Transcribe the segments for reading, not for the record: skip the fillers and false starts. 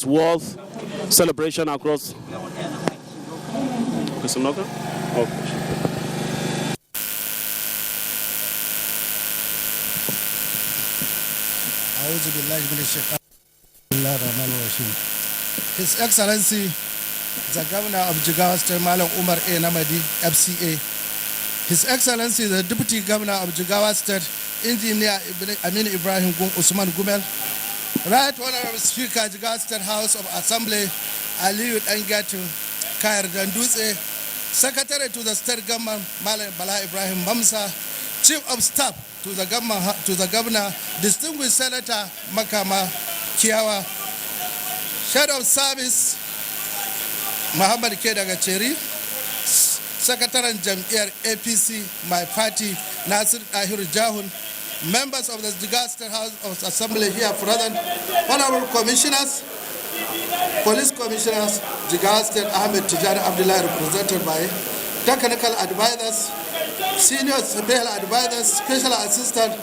worth celebration across. His Excellency, the Governor of Jigawa State, Malam Umar A. Namadi, FCA. His Excellency, the Deputy Governor of Jigawa State, Engineer Amin Ibrahim Usman Gumel. Right Honorable Speaker, Jigawa State House of Assembly, Aliyu Engatu Kair Danduse. Secretary to the State Government, Malam Bala Ibrahim Mamsa. Chief of Staff to the Governor, Distinguished Senator Makama Kiawa. Head of Service, Muhammad Kedagacheri. Secretary Jam'iyyar APC, my party, Nasir Ahir Jahun. Members of the Jigawa State House of Assembly here present, Honorable Commissioners, Police Commissioners, Jigawa State Ahmed Tijani Abdullah, represented by Technical Advisors, Senior Special Advisors, Special Assistant,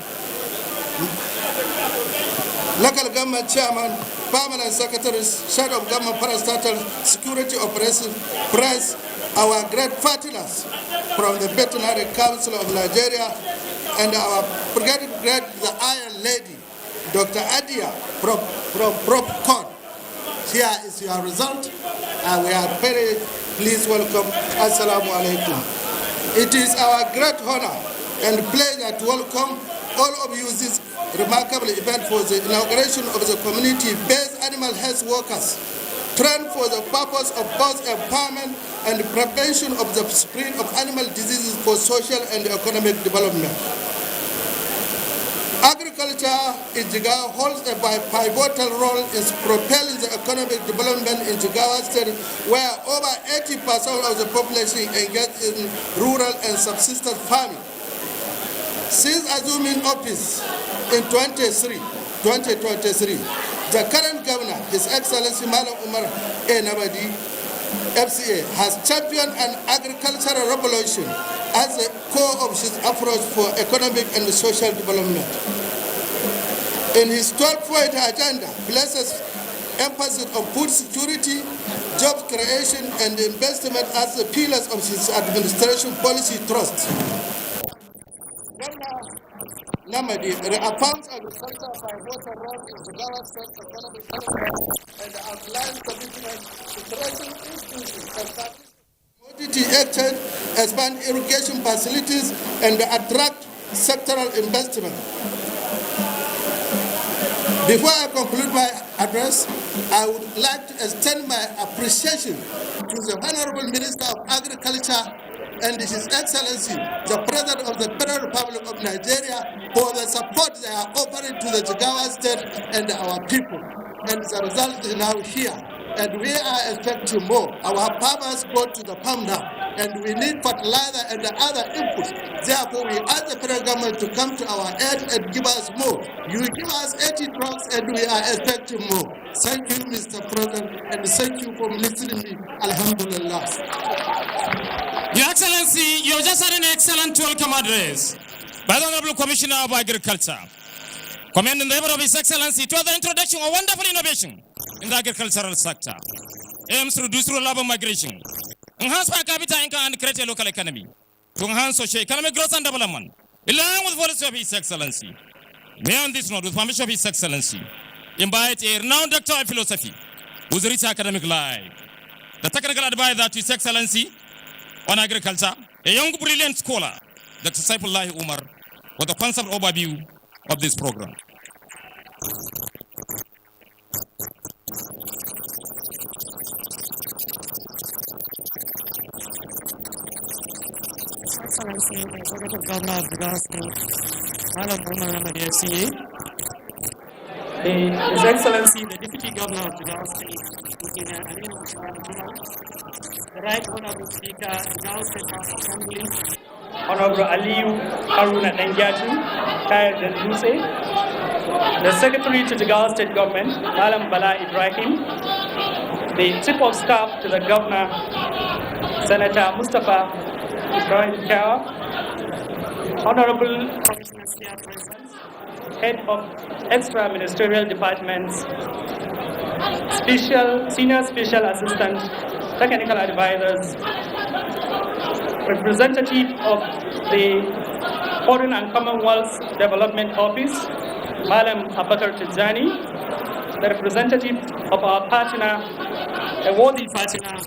Local Government Chairman, Permanent Secretaries, Head of Government Parastatal, Security Operations, Press, our great partners from the Veterinary Council of Nigeria, and our great, the Iron Lady, Dr. Adia from PropCon. Here is your result, and we are very pleased welcome. Assalamu alaikum. It is our great honor and pleasure to welcome all of you this remarkable event for the inauguration of the community-based animal health workers, trained for the purpose of both empowerment and prevention of the spread of animal diseases for social and economic development. Agriculture in Jigawa holds a pivotal role in propelling the economic development in Jigawa State, where over 80% of the population engage in rural and subsistence farming. Since assuming office in 2023, the current governor, His Excellency Malam Umar A. Namadi, FCA, has championed an agricultural revolution as the core of his approach for economic and social development. In his 12-point agenda, places emphasis on food security, job creation, and investment as the pillars of his administration policy thrust. Governor Namadi reaffirms agriculture by water role in the Jigawa State economic development and outlines commitment to creating institutions and commodity exchange, expand irrigation facilities, and attract sectoral investment. Before I conclude my address, I would like to extend my appreciation to the Honorable Minister of Agriculture and His Excellency, the President of the Federal Republic of Nigeria, for the support they are offering to the Jigawa State and our people. And the result is now here. And we are expecting more. Our farmers go to the farm now, and we need fertilizer and the other inputs. Therefore, we ask the federal government to come to our aid and give us more. You give us 80 trucks, and we are expecting more. Thank you, Mr. President, and thank you for listening to me. Alhamdulillah. Your Excellency, you just had an excellent welcome address by the Honorable Commissioner of Agriculture, commending the effort of His Excellency to the introduction of wonderful innovation in the agricultural sector, aims to reduce rural labor migration, enhance per capita income and create a local economy, to enhance socio-economic growth and development, in line with the policy of His Excellency. May on this note, with permission of His Excellency, invite a renowned doctor of philosophy, whose rich academic life, the technical advisor to His Excellency on agriculture, a young brilliant scholar, Dr. Saifullah Umar, for the concept overview of this program. Excellency, the Executive Governor of Jigawa State, Malam Umar Namadi FCA, His Excellency, the Deputy Governor of Jigawa State, Engineer Amin Ibrahim, the Right Honorable Speaker, Jigawa State House Assembly, Honorable Aliyu Haruna Engatu, Kair Danduse, the Secretary to Jigawa State Government, Malam Bala Ibrahim, the Chief of Staff to the Governor, Senator Mustafa Ibrahim Kawa, Honorable Commissioners here present, Head of Extra Ministerial Departments, Senior Special Assistant, Technical Advisors, representative of the Foreign and Commonwealth Development Office, Madam Abakar Tijani, the representative of our partner, a worthy partner,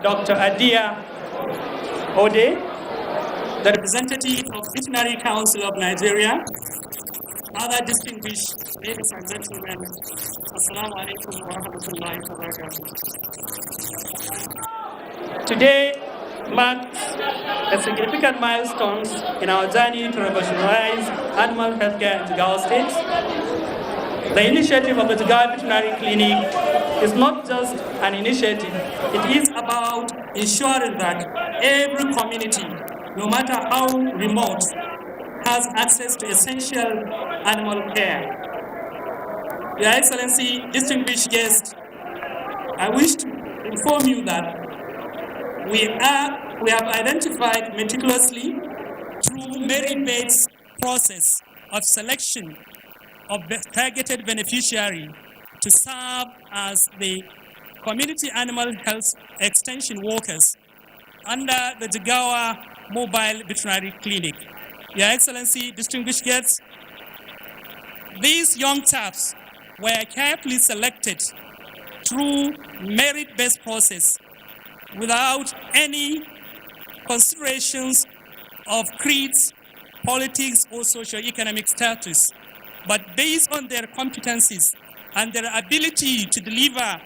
Dr. Adia Ode, the representative of Veterinary Council of Nigeria, other distinguished ladies and gentlemen, Assalamu alaikum wa rahmatullahi wa barakatuh. Today marks a significant milestone in our journey to revolutionize animal healthcare in Jigawa State. The initiative of the Jigawa Veterinary Clinic is not just an initiative, it is about ensuring that every community, no matter how remote, has access to essential animal care. Your Excellency, distinguished guests, I wish to inform you that we have identified meticulously through merit-based process of selection of targeted beneficiary to serve as the community animal health extension workers under the Jigawa Mobile Veterinary Clinic. Your Excellency, distinguished guests, these young staffs were carefully selected through merit-based process without any considerations of creeds, politics, or socio-economic status, but based on their competencies and their ability to deliver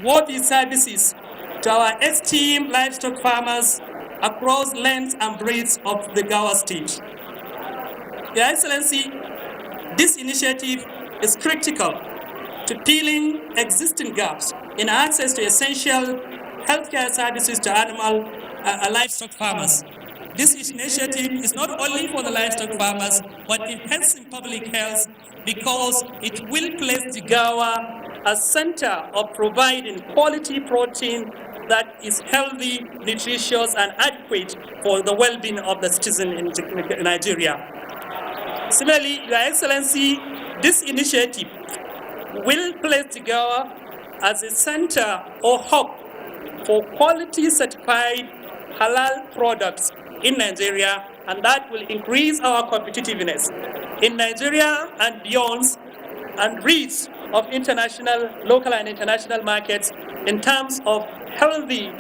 worthy services to our esteemed livestock farmers across lengths and breadths of the Jigawa State. Your Excellency, this initiative is critical to filling existing gaps in access to essential healthcare services to livestock farmers. This initiative is not only for the livestock farmers, but enhancing public health because it will place Jigawa as center of providing quality protein that is healthy, nutritious, and adequate for the well-being of the citizen in Nigeria. Similarly, Your Excellency, this initiative will place Jigawa as a center or hub for quality certified halal products in Nigeria, and that will increase our competitiveness in Nigeria and beyond, and reach of local and international markets in terms of healthy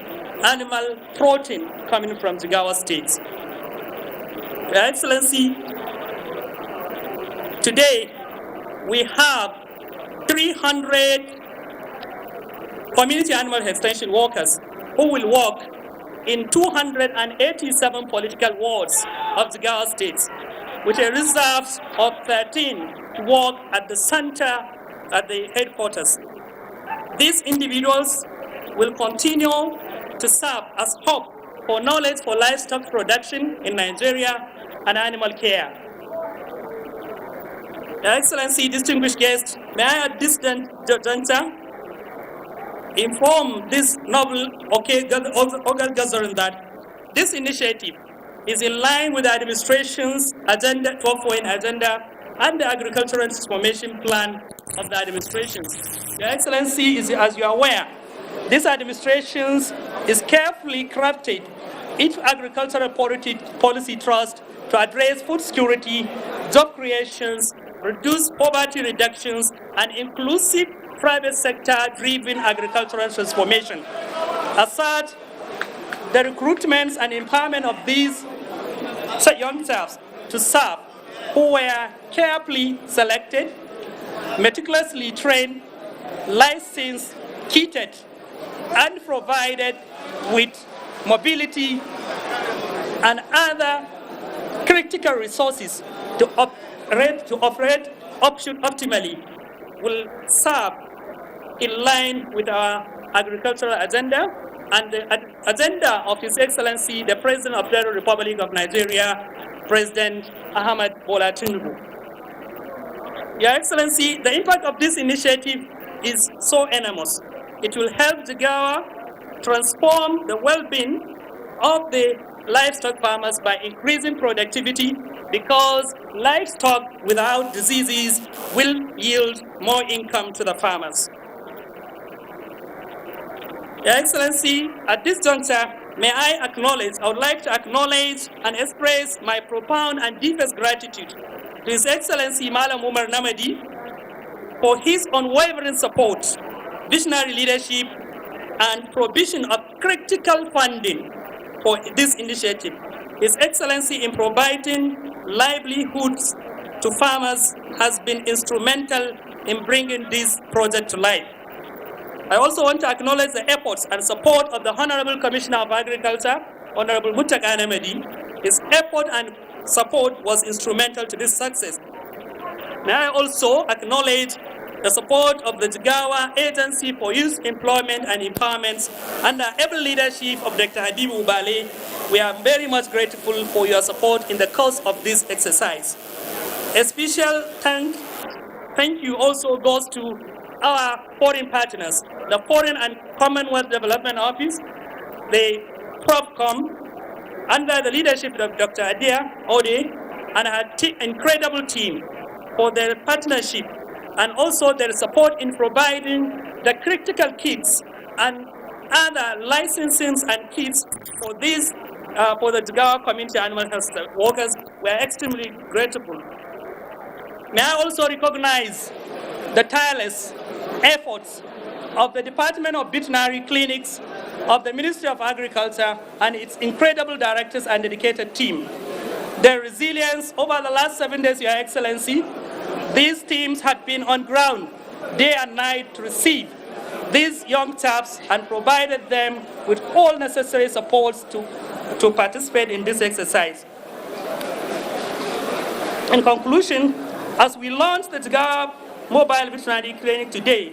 animal protein coming from Jigawa State. Your Excellency, today we have 300 community animal extension workers who will work in 287 political wards of Jigawa State, with a reserve of 13 to work at the center at the headquarters. These individuals will continue to serve as hub for knowledge for livestock production in Nigeria and animal care. Your Excellency, distinguished guests, may I at this juncture inform this noble gathering that this initiative is in line with the administration's agenda, 12-point agenda, and the agricultural transformation plan of the administration. Your Excellency, as you are aware, this administration is carefully crafted its agricultural policy trust to address food security, job creations, reduce poverty reductions, and inclusive private sector-driven agricultural transformation. As such, the recruitment and empowerment of these young staff to serve, who were carefully selected, meticulously trained, licensed, kitted, and provided with mobility and other critical resources to operate optimally, will serve in line with our agricultural agenda and the agenda of His Excellency, the President of the Federal Republic of Nigeria, President Ahmed Bola Tinubu. Your Excellency, the impact of this initiative is so enormous. It will help Jigawa transform the well-being of the livestock farmers by increasing productivity, because livestock without diseases will yield more income to the farmers. Your Excellency, at this juncture, I would like to acknowledge and express my profound and deepest gratitude to His Excellency Malam Umar Namadi for his unwavering support, visionary leadership, and provision of critical funding for this initiative. His Excellency in providing livelihoods to farmers has been instrumental in bringing this project to life. I also want to acknowledge the efforts and support of the Honorable Commissioner of Agriculture, Honorable Muttaka Namadi. His effort and support was instrumental to this success. May I also acknowledge the support of the Jigawa Agency for Youth Employment and Empowerment under able leadership of Dr. Habibu Ubale. We are very much grateful for your support in the course of this exercise. A special thank you also goes to our foreign partners, the Foreign and Commonwealth Development Office, the PROFCOM, under the leadership of Dr. Adia Ode and her incredible team for their partnership and also their support in providing the critical kits and other licensings and kits for this, for the Jigawa community animal health workers. We are extremely grateful. May I also recognize the tireless efforts of the Department of Veterinary Clinics of the Ministry of Agriculture and its incredible directors and dedicated team. Their resilience over the last 7 days, Your Excellency, these teams had been on ground day and night to receive these young chaps and provided them with all necessary supports to participate in this exercise. In conclusion, as we launch the Jigawa Mobile Veterinary Clinic today,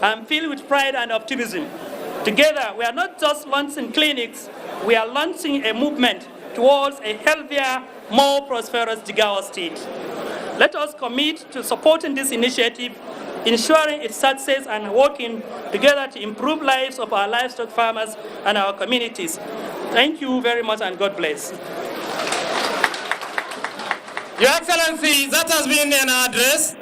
I'm filled with pride and optimism. Together, we are not just launching clinics, we are launching a movement towards a healthier, more prosperous Jigawa state. Let us commit to supporting this initiative, ensuring its success and working together to improve lives of our livestock farmers and our communities. Thank you very much and God bless. Your Excellency, that has been an address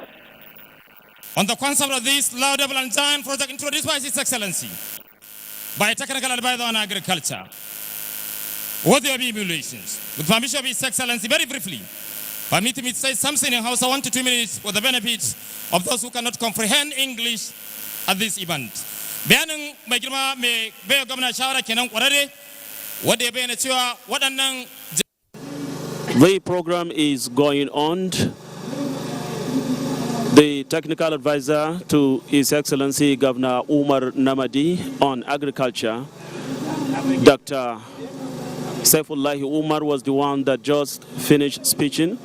on the concept of this laudable and giant project introduced by His Excellency, by Technical Advisor on Agriculture. What the evaluations? With permission of His Excellency, very briefly, permit me to say something in Hausa 1 to 2 minutes for the benefit of those who cannot comprehend English at this event. Bayanin mai girma mai bai gwamna shawara kenan kwararre wanda ya bayyana cewa waɗannan. The program is going on. The technical advisor to His Excellency Governor Umar Namadi on agriculture, Dr. Saifullahi Umar, was the one that just finished speaking.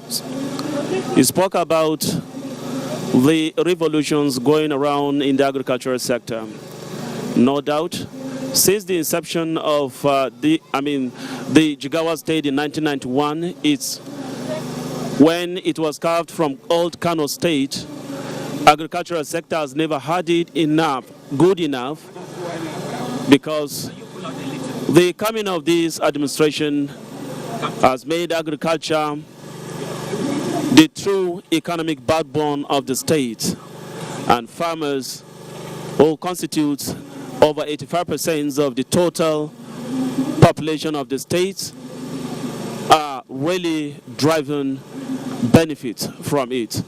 He spoke about the revolutions going around in the agricultural sector. No doubt, since the inception of the Jigawa state in 1991, it's when it was carved from old Kano state. Agricultural sector has never had it good enough, because the coming of this administration has made agriculture the true economic backbone of the state, and farmers, who constitute over 85% of the total population of the state, are really driving benefit from it.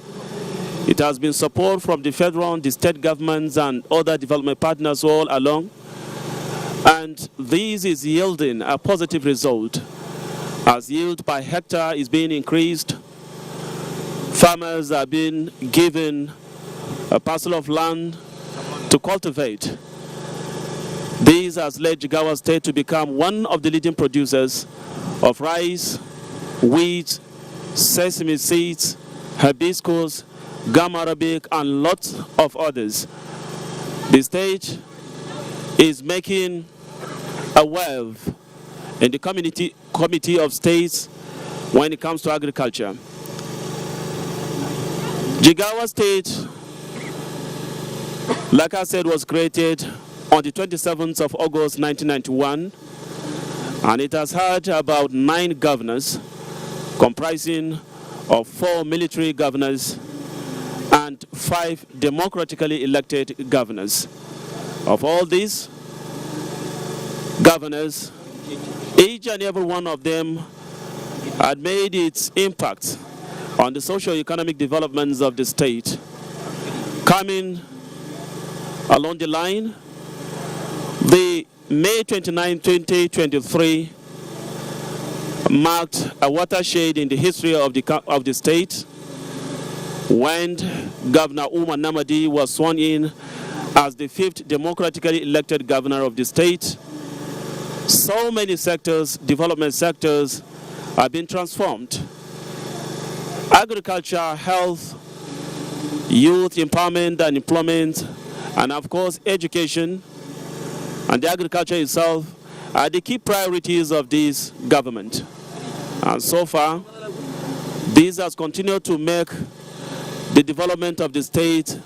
It has been support from the federal, the state governments, and other development partners all along. And this is yielding a positive result, as yield per hectare is being increased. Farmers are being given a parcel of land to cultivate. This has led Jigawa State to become one of the leading producers of rice, wheat, sesame seeds, hibiscus, gum arabic, and lots of others. The state is making a wave in the committee of states when it comes to agriculture. Jigawa State, like I said, was created on the 27th of August 1991, and it has had about 9 governors, comprising of 4 military governors and 5 democratically elected governors. Of all these, governors. Each and every one of them had made its impact on the socio-economic developments of the state. Coming along the line, the May 29, 2023 marked a watershed in the history of the state when Governor Umar Namadi was sworn in as the 5th democratically elected governor of the state. So many sectors, development sectors, have been transformed. Agriculture, health, youth empowerment and employment, and of course education and the agriculture itself are the key priorities of this government. And so far, this has continued to make the development of the state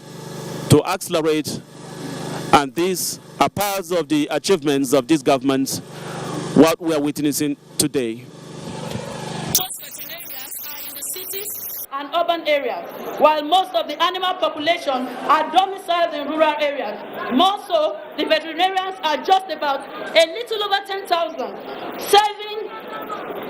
to accelerate, and these are parts of the achievements of this government, what we are witnessing today. Most veterinarians are in the cities and urban areas, while most of the animal population are domiciled in rural areas. More so, the veterinarians are just about a little over 10,000, serving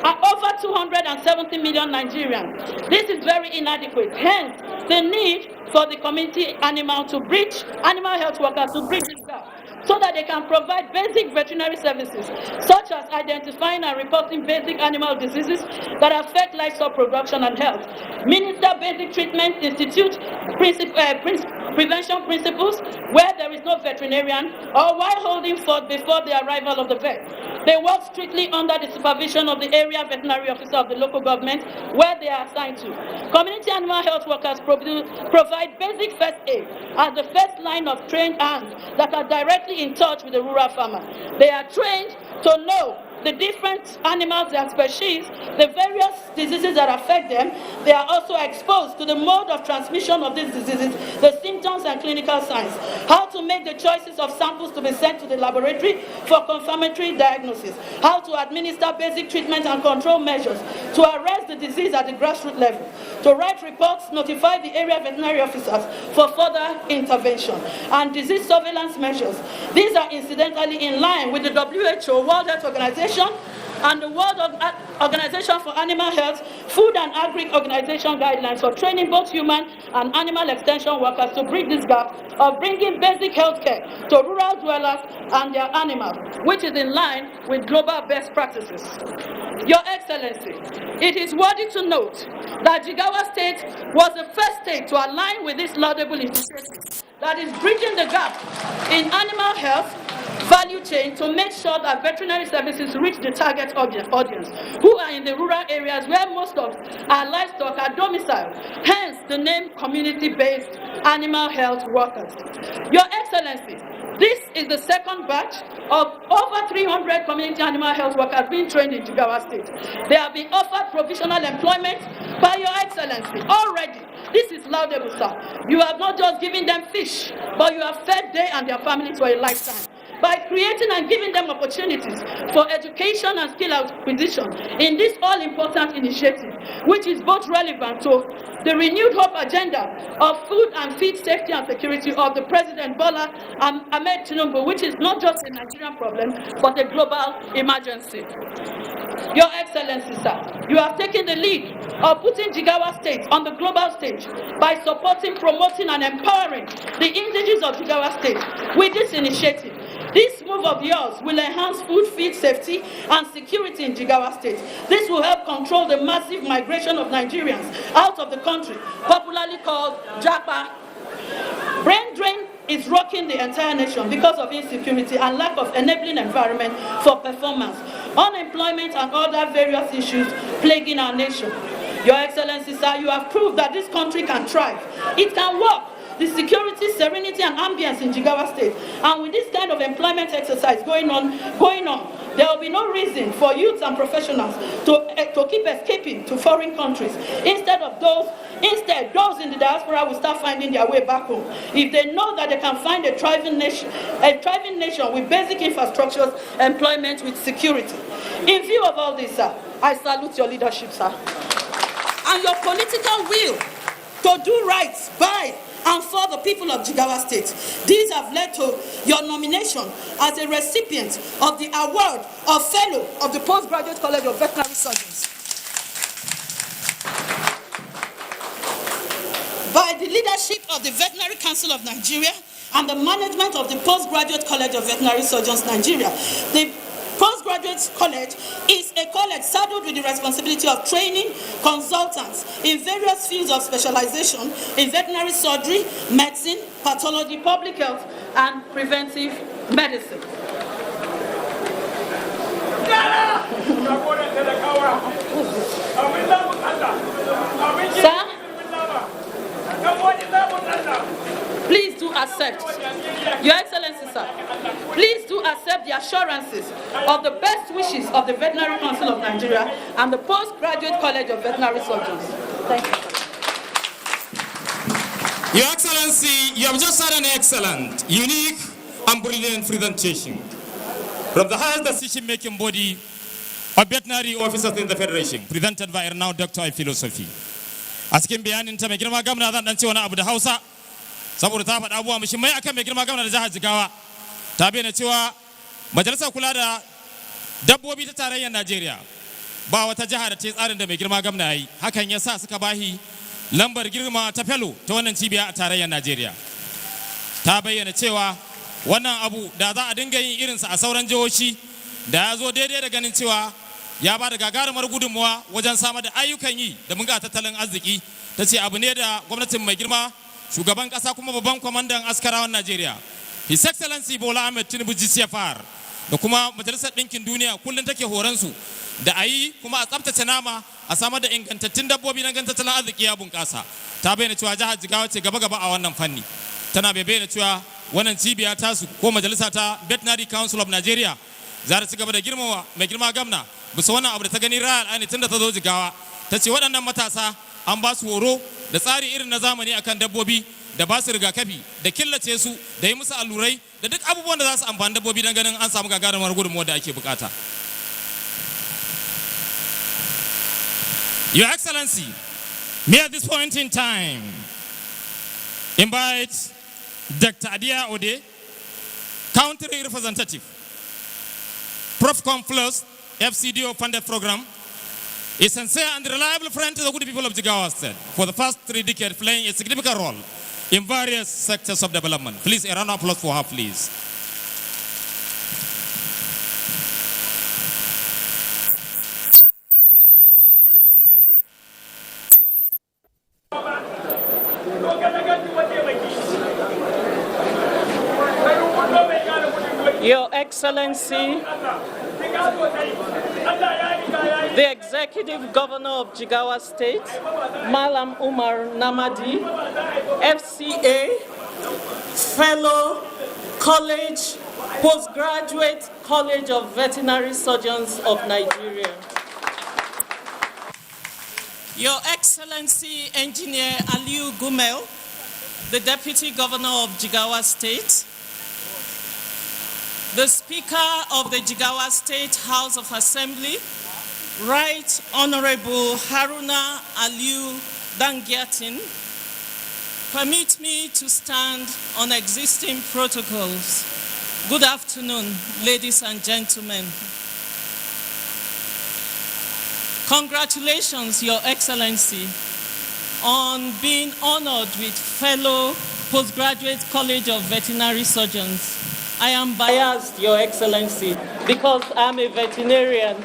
over 270 million Nigerians. This is very inadequate. Hence, the need for the community animal health workers to bridge this gap, so that they can provide basic veterinary services, such as identifying and reporting basic animal diseases that affect livestock production and health, minister basic treatment, institute prevention principles where there is no veterinarian, or while holding forth before the arrival of the vet. They work strictly under the supervision of the area veterinary officer of the local government where they are assigned to. Community animal health workers provide basic first aid as the first line of trained hands that are directly in touch with the rural farmer. They are trained to know the different animals, their species, the various diseases that affect them. They are also exposed to the mode of transmission of these diseases, the symptoms and clinical signs, how to make the choices of samples to be sent to the laboratory for confirmatory diagnosis, how to administer basic treatment and control measures to arrest the disease at the grassroots level, to write reports, notify the area veterinary officers for further intervention, and disease surveillance measures. These are incidentally in line with the WHO, World Health Organization, and the World Organization for Animal Health, Food and Agri Organization guidelines for training both human and animal extension workers to bridge this gap of bringing basic health care to rural dwellers and their animals, which is in line with global best practices. Your Excellency, it is worthy to note that Jigawa State was the first state to align with this laudable initiative that is bridging the gap in animal health value chain to make sure that veterinary services reach the target audience, who are in the rural areas where most of our livestock are domiciled, hence the name community-based animal health workers. Your Excellency, this is the second batch of over 300 community animal health workers being trained in Jigawa State. They have been offered provisional employment by Your Excellency already. This is laudable, sir. You have not just given them fish, but you have fed they and their families for a lifetime, by creating and giving them opportunities for education and skill acquisition in this all-important initiative, which is both relevant to the renewed hope agenda of food and feed safety and security of the President Bola Ahmed Tinubu, which is not just a Nigerian problem, but a global emergency. Your Excellency, sir, you have taken the lead of putting Jigawa State on the global stage by supporting, promoting, and empowering the indigenous of Jigawa State with this initiative. This move of yours will enhance food, feed safety, and security in Jigawa State. This will help control the massive migration of Nigerians out of the country, popularly called Japa. Brain drain is rocking the entire nation because of insecurity and lack of enabling environment for performance, unemployment, and other various issues plaguing our nation. Your Excellency, sir, you have proved that this country can thrive. It can work. The security, serenity, and ambience in Jigawa State, and with this kind of employment exercise going on, there will be no reason for youths and professionals to keep escaping to foreign countries. Instead, those in the diaspora will start finding their way back home if they know that they can find a thriving nation with basic infrastructures, employment, with security. In view of all this, sir, I salute your leadership, sir, and your political will to do right by and for the people of Jigawa State. These have led to your nomination as a recipient of the award of Fellow of the Postgraduate College of Veterinary Surgeons by the leadership of the Veterinary Council of Nigeria and the management of the Postgraduate College of Veterinary Surgeons Nigeria. The Postgraduate College is a college saddled with the responsibility of training consultants in various fields of specialization in veterinary surgery, medicine, pathology, public health, and preventive medicine. Sir, please do accept, Your Excellency, sir, please do accept the assurances of the best wishes of the Veterinary Council of Nigeria and the Postgraduate College of Veterinary Surgeons. Thank you. Your Excellency, you have just had an excellent, unique, and brilliant presentation from the highest decision-making body of veterinary officers in the Federation, presented by renowned Doctor of Philosophy. A cikin bayanin ta mai girma gwamna zan dan ce wani abu da Hausa saboda ta faɗa abubuwa muhimmai akan mai girma gwamna da jihar Jigawa. Ta bayyana cewa majalisar kula da dabbobi ta tarayyar Najeriya ba wata jiha da ta yi tsarin da mai girma gwamna yayi. Hakan ya sa suka bahi lambar girma ta fellow ta wannan cibiya a tarayyar Najeriya. Ta bayyana cewa wannan abu da za a dinga yin irinsa a sauran jihohi da ya zo daidai da ganin cewa ya ba da gagarumar gudunmuwa wajen samar da ayyukan yi da bunga tattalin arziki. Ta ce abu ne da gwamnatin mai girma shugaban kasa kuma babban kwamandan askarawan Najeriya His Excellency Bola Ahmed Tinubu GCFR da kuma Majalisar Ɗinkin Duniya kullum take horonsu da a yi kuma a tsabtace nama a samar da ingantattun dabbobi na tattalin arziki ya bunƙasa. Ta bayyana cewa jihar Jigawa ce gaba-gaba a wannan fanni. Tana bayyana cewa wannan cibiya tasu ko majalisa ta Veterinary Council of Nigeria za ta ci gaba da girmama mai girma gwamna bisa wannan abu da ta gani ra'al aini tun da ta zo Jigawa. Ta ce waɗannan matasa an ba su horo da tsari irin na zamani akan dabbobi da ba su rigakafi da killace su da yi musu allurai da duk abubuwan da za su amfani dabbobi don ganin an samu gagarumar gudunmuwa da ake bukata. Your Excellency, may at this point in time invite Dr. Adia Ode, Country Representative, Profcom Plus, FCDO funded program, a sincere and reliable friend to the good people of Jigawa State for the past 3 decades, playing a significant role in various sectors of development. Please, a round of applause for her, please. Your Excellency, the Executive Governor of Jigawa State, Malam Umar Namadi, FCA, Fellow, College, Postgraduate College of Veterinary Surgeons of Nigeria. Your Excellency, Engineer Aliu Gumel, the Deputy Governor of Jigawa State, the Speaker of the Jigawa State House of Assembly, Right Honorable Haruna Aliu Dangiatin, permit me to stand on existing protocols. Good afternoon, ladies and gentlemen. Congratulations, Your Excellency, on being honored with Fellow Postgraduate College of Veterinary Surgeons. I am biased, Your Excellency, because I'm a veterinarian.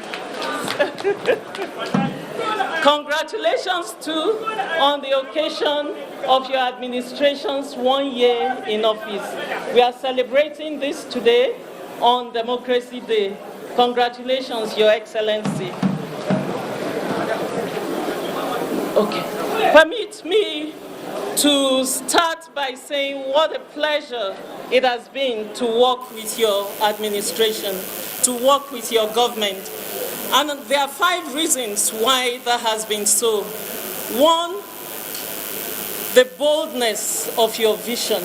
Congratulations too on the occasion of your administration's 1 year in office. We are celebrating this today on Democracy Day. Congratulations, Your Excellency. Okay. Permit me to start by saying what a pleasure it has been to work with your administration, to work with your government. And there are 5 reasons why that has been so. 1, the boldness of your vision,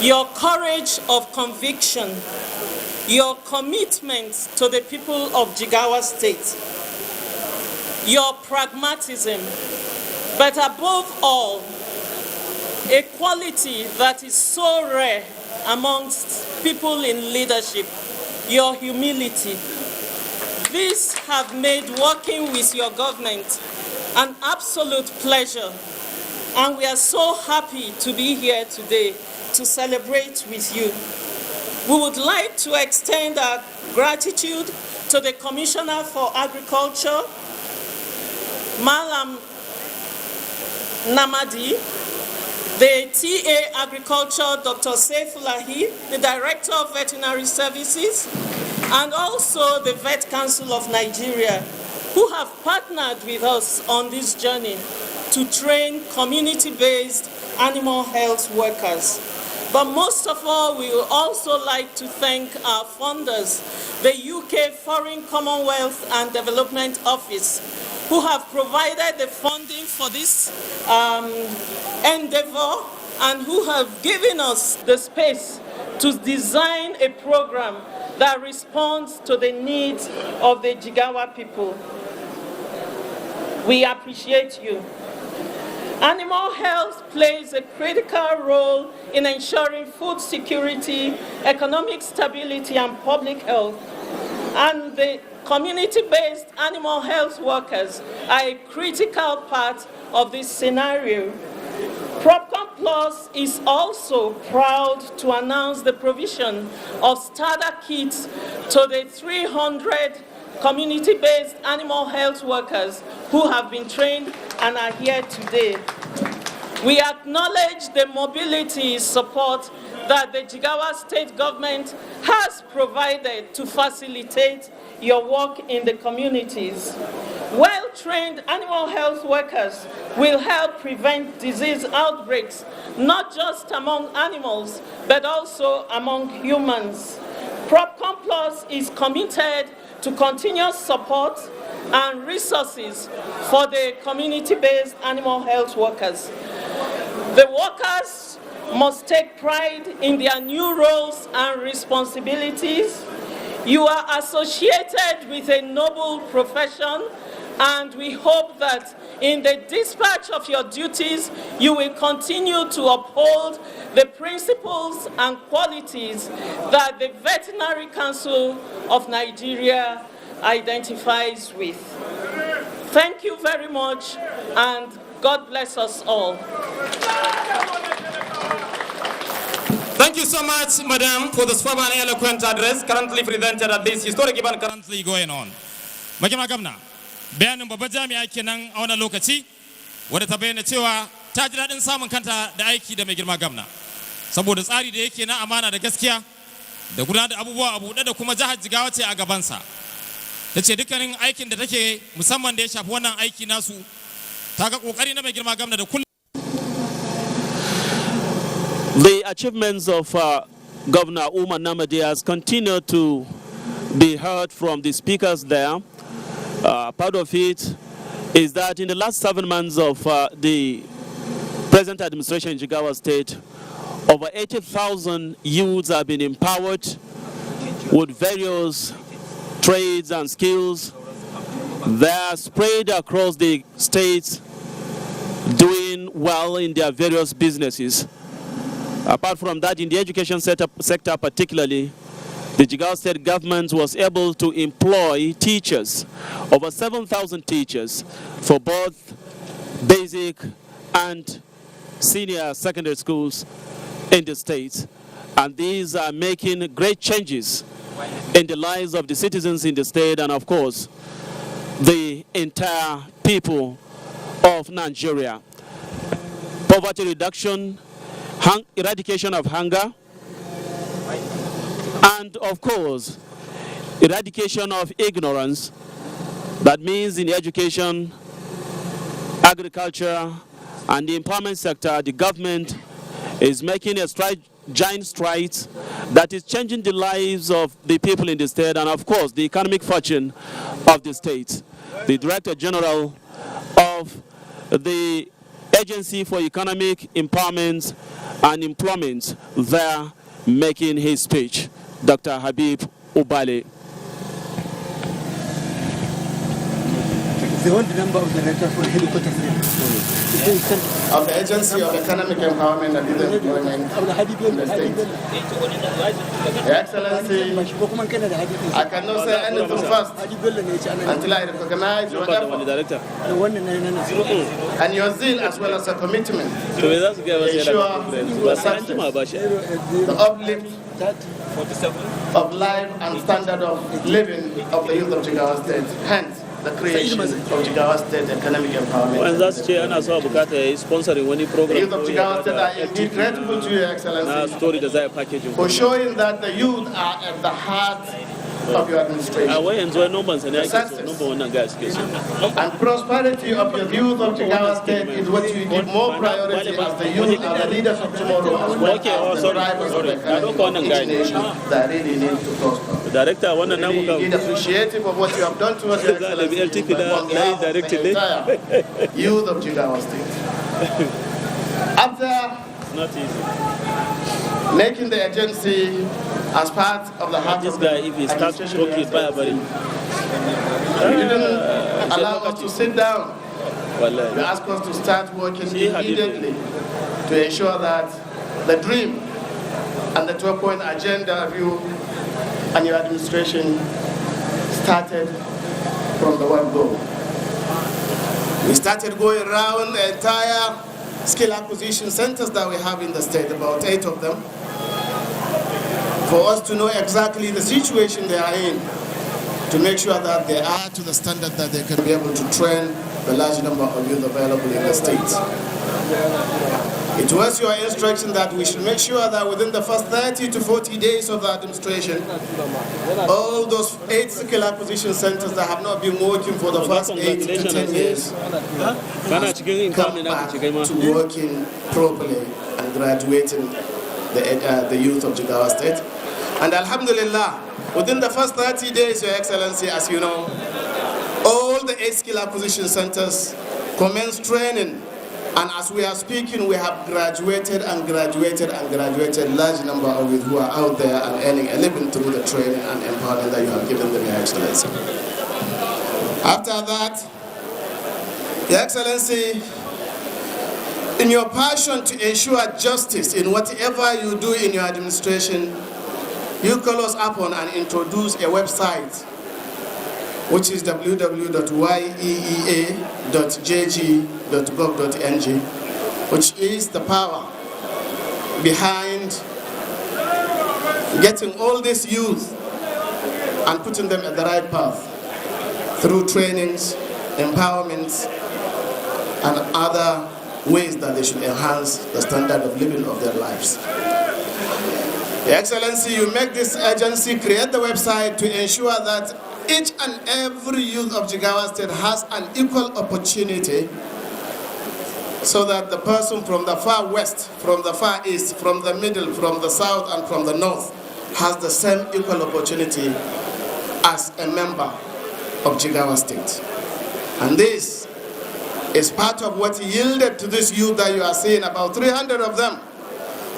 your courage of conviction, your commitment to the people of Jigawa State, your pragmatism, but above all, a quality that is so rare amongst people in leadership, your humility. These have made working with your government an absolute pleasure, and we are so happy to be here today to celebrate with you. We would like to extend our gratitude to the Commissioner for Agriculture, Malam Namadi, the TA Agriculture, Dr. Saifullahi, the Director of Veterinary Services, and also the Vet Council of Nigeria, who have partnered with us on this journey to train community-based animal health workers. But most of all, we would also like to thank our funders, the UK Foreign Commonwealth and Development Office, who have provided the funding for this endeavor and who have given us the space to design a program that responds to the needs of the Jigawa people. We appreciate you. Animal health plays a critical role in ensuring food security, economic stability, and public health. And the community-based animal health workers are a critical part of this scenario. PropCom Plus is also proud to announce the provision of starter kits to the 300 community-based animal health workers who have been trained and are here today. We acknowledge the mobility support that the Jigawa state government has provided to facilitate your work in the communities. Well-trained animal health workers will help prevent disease outbreaks, not just among animals, but also among humans. PropCom Plus is committed to continuous support and resources for the community-based animal health workers. The workers must take pride in their new roles and responsibilities. You are associated with a noble profession, and we hope that in the dispatch of your duties, you will continue to uphold the principles and qualities that the Veterinary Council of Nigeria identifies with. Thank you very much, and God bless us all. Thank you so much, Madam, for the superb and eloquent address currently presented at this historic event currently going on. Magana Gamna, bayanin babbar jami'a kenan a wannan lokaci wadda ta bayyana cewa ta ji daɗin samun kanta da aiki da mai girma gamna saboda tsari da yake na amana da gaskiya da gudanar da abubuwa a buɗe da kuma jihar Jigawa ce a gabansa. Ta ce dukkanin aikin da take musamman da ya shafi wannan aiki nasu ta ga ƙoƙari na mai girma gamna da kullum. The achievements of Governor Umar Namadi has continued to be heard from the speakers there. Part of it is that in the last 7 months of the present administration in Jigawa State, over 80,000 youths have been empowered with various trades and skills. They are spread across the state, doing well in their various businesses. Apart from that, in the education sector particularly, the Jigawa State government was able to employ teachers, over 7,000 teachers, for both basic and senior secondary schools in the state. And these are making great changes in the lives of the citizens in the state and, of course, the entire people of Nigeria. Poverty reduction, eradication of hunger, and of course, eradication of ignorance. That means in education, agriculture, and the empowerment sector, the government is making a giant strides that is changing the lives of the people in the state and, of course, the economic fortune of the state. The Director General of the Agency for Economic Empowerment and Employment there making his speech. Dr. Habib Ubale. The old number of the letter for helicopter. of the Agency of Economic Empowerment and Youth Employment in the state. Your Excellency, I cannot say anything first until I recognize your effort and your zeal as well as a commitment to ensure the success, the uplift of life and standard of living of the youth of Jigawa State. Hence, the creation of Jigawa State Economic Empowerment. The youth of Jigawa State are indeed grateful to Your Excellency for showing that the youth are at the heart of your administration. The success and prosperity of your youth of Jigawa State is what you give more priority as the youth are the leaders of tomorrow as well as the drivers of the each nation that really need to prosper. Really appreciative of what you have done to us, Your Excellency, on behalf of the entire youth of Jigawa State. After making the agency as part of the heart of the administration, you didn't allow us to sit down. You asked us to start working immediately to ensure that the dream and the 12-point agenda of you and your administration started from the word go. We started going around the entire skill acquisition centers that we have in the state, about 8 of them, for us to know exactly the situation they are in, to make sure that they are to the standard that they can be able to train the large number of youth available in the state. It was your instruction that we should make sure that within the first 30 to 40 days of the administration, all those 8 skill acquisition centers that have not been working for the first 8 to 10 years come back to working properly and graduating the youth of Jigawa State. And Alhamdulillah, within the first 30 days, Your Excellency, as you know, all the 8 skill acquisition centers commenced training. And as we are speaking, we have graduated large number of youth who are out there and earning a living through the training and empowerment that you have given them, Your Excellency. After that, Your Excellency, in your passion to ensure justice in whatever you do in your administration, you call us upon and introduce a website which is www.yeea.jg.gov.ng, which is the power behind getting all these youth and putting them at the right path through trainings, empowerments, and other ways that they should enhance the standard of living of their lives. Your Excellency, you make this agency create the website to ensure that each and every youth of Jigawa State has an equal opportunity, so that the person from the far west, from the far east, from the middle, from the south, and from the north has the same equal opportunity as a member of Jigawa State. And this is part of what yielded to this youth that you are seeing, about 300 of them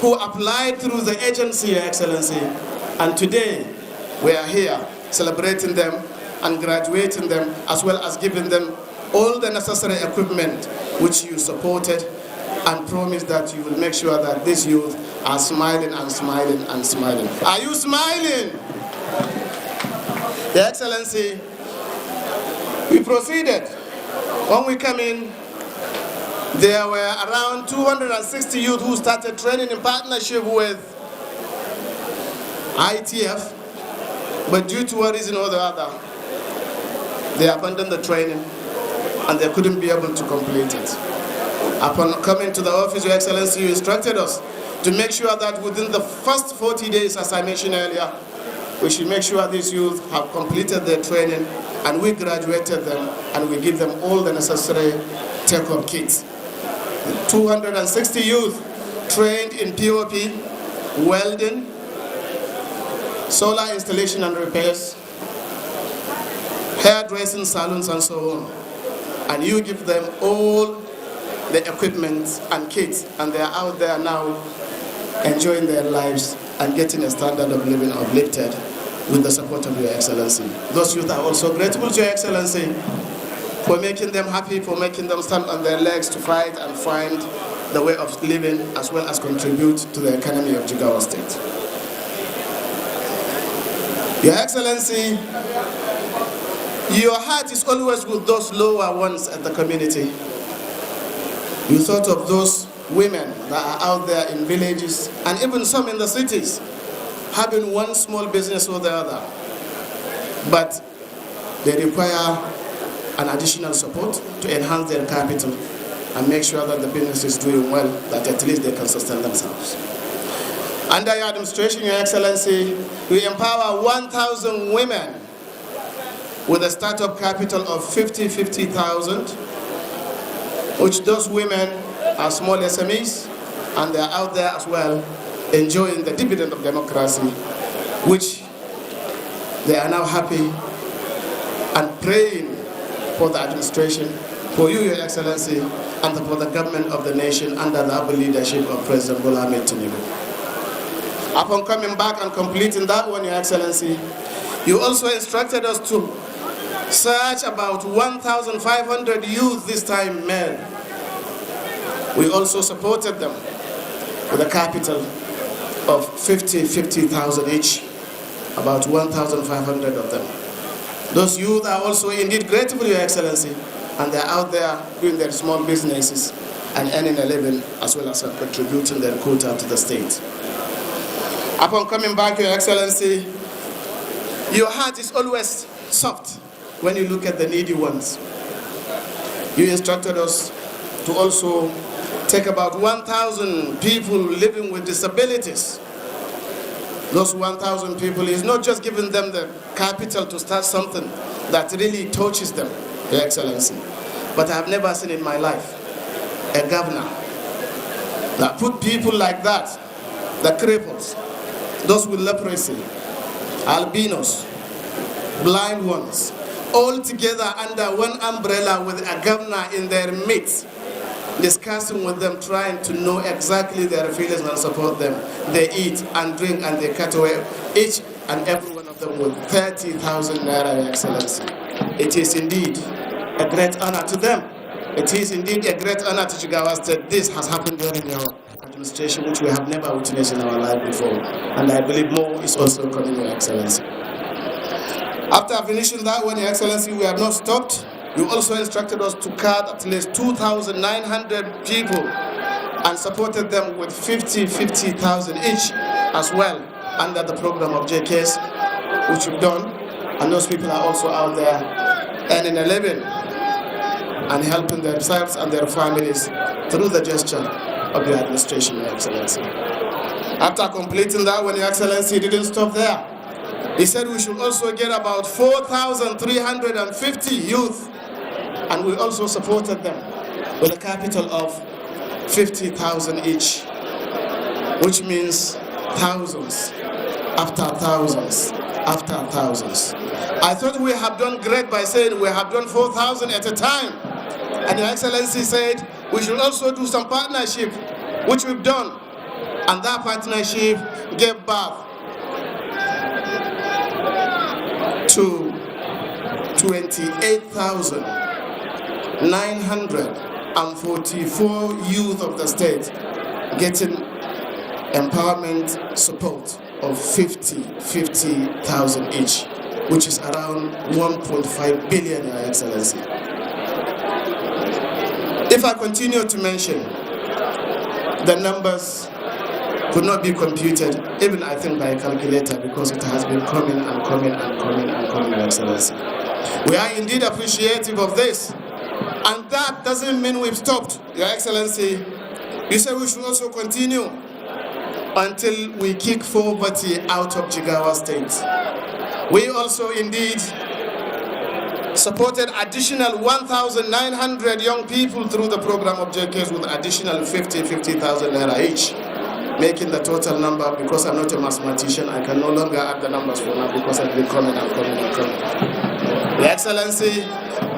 who applied through the agency, Your Excellency. And today, we are here celebrating them and graduating them, as well as giving them all the necessary equipment which you supported and promised that you will make sure that these youth are smiling and smiling and smiling. Are you smiling? Your Excellency, we proceeded. When we came in, there were around 260 youth who started training in partnership with ITF, but due to one reason or the other, they abandoned the training and they couldn't be able to complete it. Upon coming to the office, Your Excellency, you instructed us to make sure that within the first 40 days, as I mentioned earlier, we should make sure these youth have completed their training, and we graduated them and we give them all the necessary take-up kits. 260 youth trained in POP, welding, solar installation and repairs, hairdressing salons, and so on. And you give them all the equipment and kits, and they are out there now enjoying their lives and getting a standard of living uplifted with the support of Your Excellency. Those youth are also grateful to Your Excellency for making them happy, for making them stand on their legs to fight and find the way of living, as well as contribute to the economy of Jigawa State. Your Excellency, your heart is always with those lower ones at the community. You thought of those women that are out there in villages, and even some in the cities, having one small business or the other. But they require an additional support to enhance their capital and make sure that the business is doing well, that at least they can sustain themselves. Under your administration, Your Excellency, we empower 1,000 women with a startup capital of 50,000, which those women are small SMEs, and they are out there as well enjoying the dividend of democracy, which they are now happy and praying for the administration, for you, Your Excellency, and for the government of the nation under the able leadership of President Bola Ahmed Tinubu. Upon coming back and completing that one, Your Excellency, you also instructed us to search about 1,500 youth, this time men. We also supported them with a capital of 50,000 each, about 1,500 of them. Those youth are also indeed grateful, Your Excellency, and they're out there doing their small businesses and earning a living, as well as contributing their quota to the state. Upon coming back, Your Excellency, your heart is always soft when you look at the needy ones. You instructed us to also take about 1,000 people living with disabilities. Those 1,000 people is not just giving them the capital to start something that really touches them, Your Excellency, but I have never seen in my life a governor that put people like that, the cripples, those with leprosy, albinos, blind ones, all together under one umbrella with a governor in their midst, discussing with them, trying to know exactly their feelings and support them. They eat and drink and they cut away, each and every one of them with 30,000 naira, Your Excellency. It is indeed a great honor to them. It is indeed a great honor to Jigawa State. This has happened during your administration, which we have never witnessed in our life before. And I believe more is also coming, Your Excellency. After finishing that one, Your Excellency, we have not stopped. You also instructed us to cut at least 2,900 people and supported them with 50,000 each as well under the program of JKS, which you've done. And those people are also out there earning a living and helping themselves and their families through the gesture of your administration, Your Excellency. After completing that one, Your Excellency, didn't stop there. He said we should also get about 4,350 youth, and we also supported them with a capital of 50,000 each, which means thousands after thousands after thousands. I thought we have done great by saying we have done 4,000 at a time, and Your Excellency said we should also do some partnership, which we've done, and that partnership gave birth to 28,944 youth of the state getting empowerment support of 50,000 each, which is around 1.5 billion, Your Excellency. If I continue to mention, the numbers could not be computed, even I think by a calculator, because it has been coming and coming and coming and coming, Your Excellency. We are indeed appreciative of this, and that doesn't mean we've stopped, Your Excellency. You said we should also continue until we kick poverty out of Jigawa State. We also indeed supported additional 1,900 young people through the program of JKs with additional 50,000 naira each, making the total number, because I'm not a mathematician, I can no longer add the numbers for now because I've been coming and coming and coming. Your Excellency,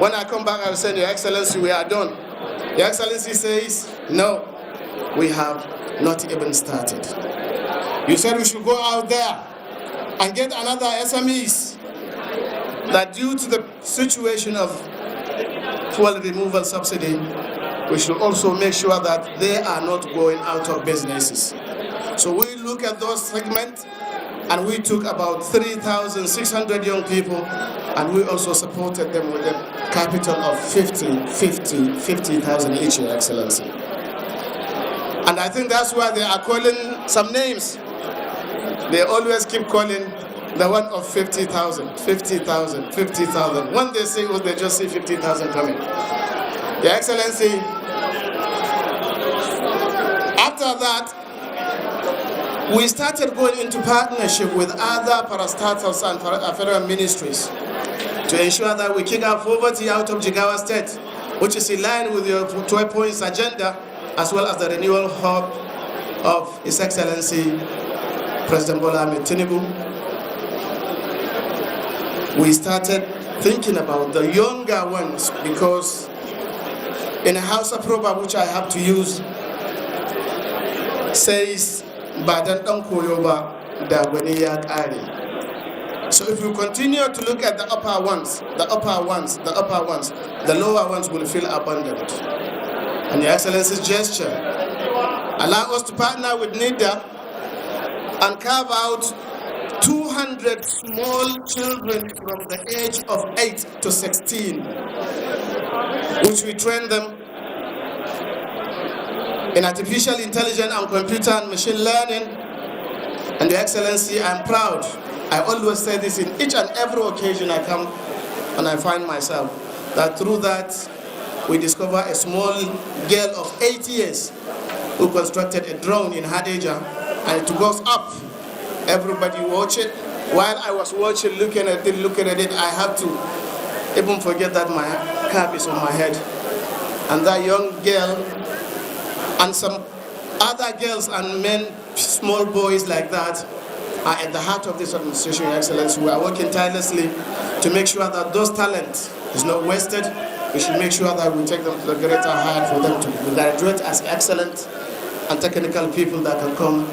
when I come back, I'll say, Your Excellency, we are done. Your Excellency says, no, we have not even started. You said we should go out there and get another SMEs that, due to the situation of fuel removal subsidy, we should also make sure that they are not going out of businesses. So we look at those segments, and we took about 3,600 young people, and we also supported them with a capital of 50,000 each, Your Excellency. And I think that's why they are calling some names. They always keep calling the one of 50,000, 50,000, 50,000. When they say it, they just say 50,000 coming. Your Excellency, after that, we started going into partnership with other parastatals and federal ministries to ensure that we kick out poverty out of Jigawa State, which is in line with your 12 points agenda, as well as the renewal hub of His Excellency President Bola Ahmed Tinubu. We started thinking about the younger ones, because in a House of proverb which I have to use, says, Badan dan koyo ba da wani ya kare. So if we continue to look at the upper ones, the lower ones will feel abandoned. And Your Excellency's gesture allow us to partner with NIDA and carve out 200 small children from the age of 8 to 16, which we train them in artificial intelligence and computer and machine learning. And Your Excellency, I'm proud. I always say this in each and every occasion I come and I find myself, that through that we discover a small girl of 8 years who constructed a drone in Hadija, and it goes up. Everybody watch it. While I was watching, looking at it, I have to even forget that my cap is on my head. And that young girl and some other girls and men, small boys like that, are at the heart of this administration, Your Excellency. We are working tirelessly to make sure that those talents is not wasted. We should make sure that we take them to the greater height for them to graduate as excellent and technical people that can come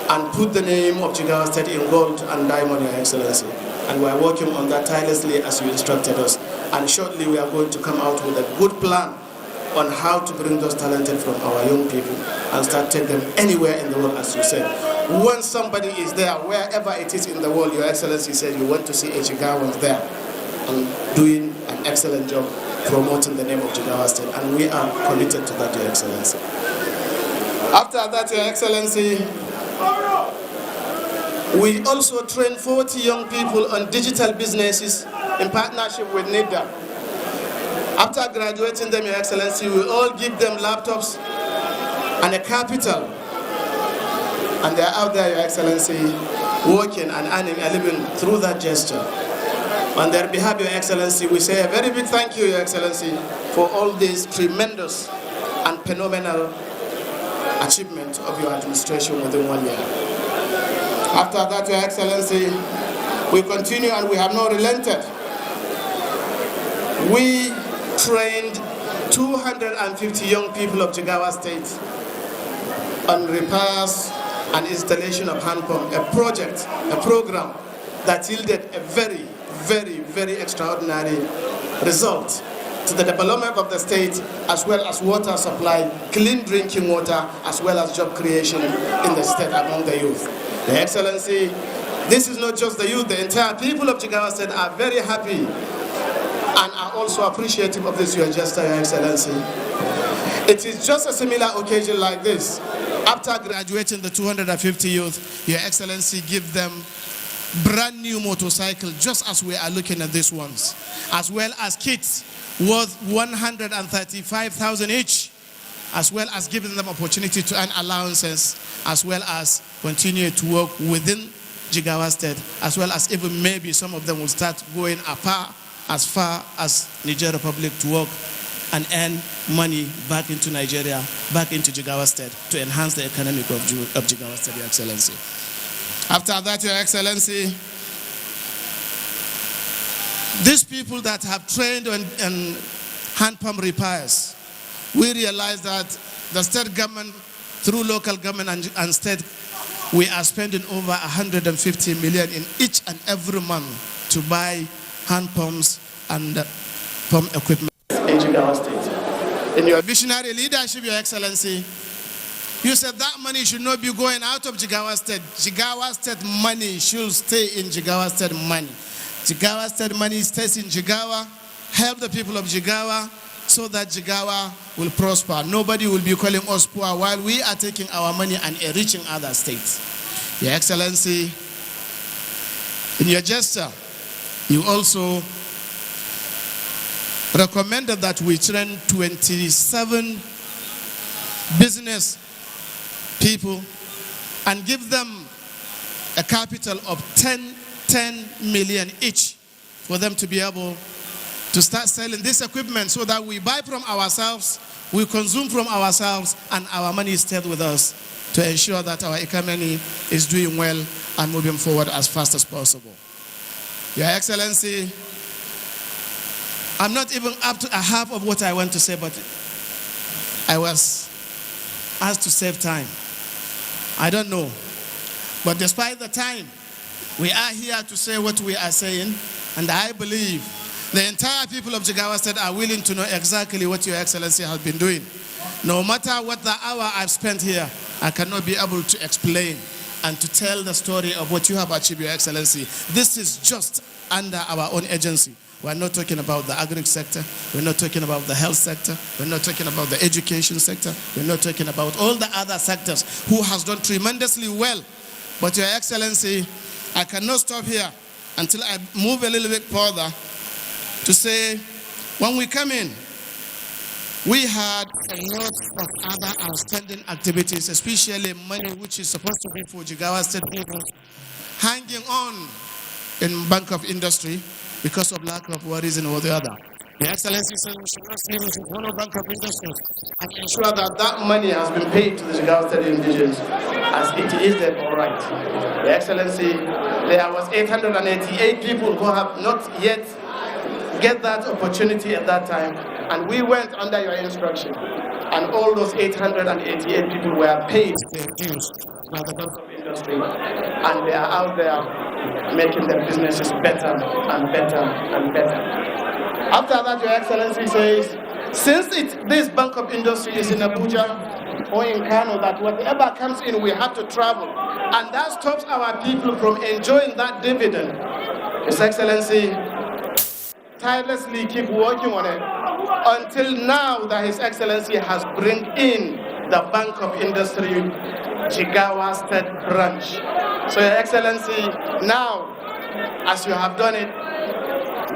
and put the name of Jigawa State in gold and diamond, Your Excellency. And we are working on that tirelessly as you instructed us. And shortly we are going to come out with a good plan on how to bring those talented from our young people and start taking them anywhere in the world, as you said. Once somebody is there, wherever it is in the world, Your Excellency said you want to see a Jigawan there and doing an excellent job promoting the name of Jigawa State, and we are committed to that, Your Excellency. After that, Your Excellency, we also train 40 young people on digital businesses in partnership with NIDA. After graduating them, Your Excellency, we all give them laptops and a capital. And they're out there, Your Excellency, working and earning a living through that gesture. On their behalf, Your Excellency, we say a very big thank you, Your Excellency, for all this tremendous and phenomenal achievement of your administration within 1 year. After that, Your Excellency, we continue and we have not relented. We trained 250 young people of Jigawa State on repairs and installation of hand pump, a program that yielded a very, very, very extraordinary result to the development of the state, as well as water supply, clean drinking water, as well as job creation in the state among the youth. Your Excellency, this is not just the youth, the entire people of Jigawa State are very happy and are also appreciative of this, your gesture, Your Excellency. It is just a similar occasion like this. After graduating the 250 youth, Your Excellency give them brand new motorcycle, just as we are looking at these ones, as well as kits worth 135,000 each, as well as giving them opportunity to earn allowances, as well as continue to work within Jigawa State, as well as even maybe some of them will start going as far as Niger Republic to work and earn money back into Nigeria, back into Jigawa State, to enhance the economic of Jigawa State, Your Excellency. After that, Your Excellency, these people that have trained on hand pump repairs, we realize that the state government, through local government and state, we are spending over 150 million in each and every month to buy hand pumps and pump equipment in Jigawa State. In your visionary leadership, Your Excellency, you said that money should not be going out of Jigawa State. Jigawa State money should stay in Jigawa State money. Jigawa State money stays in Jigawa. Help the people of Jigawa so that Jigawa will prosper. Nobody will be calling us poor while we are taking our money and enriching other states. Your Excellency, in your gesture, you also recommended that we train 27 business people and give them a capital of 10 million each for them to be able to start selling this equipment so that we buy from ourselves, we consume from ourselves, and our money is stayed with us to ensure that our economy is doing well and moving forward as fast as possible. Your Excellency, I'm not even up to a half of what I want to say, but I was asked to save time. I don't know. But despite the time, we are here to say what we are saying, and I believe the entire people of Jigawa State are willing to know exactly what Your Excellency has been doing. No matter what the hour I've spent here, I cannot be able to explain and to tell the story of what you have achieved, Your Excellency. This is just under our own agency. We're not talking about the agri sector. We're not talking about the health sector. We're not talking about the education sector. We're not talking about all the other sectors who has done tremendously well. But Your Excellency, I cannot stop here until I move a little bit further to say, when we come in, we had a lot of other outstanding activities, especially money which is supposed to be for Jigawa State people, hanging on in Bank of Industry because of lack of one reason or the other. Your Excellency said we should not sleep with one Bank of Industry and ensure that that money has been paid to the Jigawa State indigenes as it is there all right. Your Excellency, there was 888 people who have not yet get that opportunity at that time, and we went under your instruction, and all those 888 people were paid their dues by the Bank of Industry, and they are out there making their businesses better and better and better. After that, Your Excellency says, since this Bank of Industry is in Abuja or in Kano, that whatever comes in, we have to travel, and that stops our people from enjoying that dividend. His Excellency tirelessly keep working on it until now that His Excellency has bring in the Bank of Industry Jigawa State branch. So Your Excellency, now as you have done it,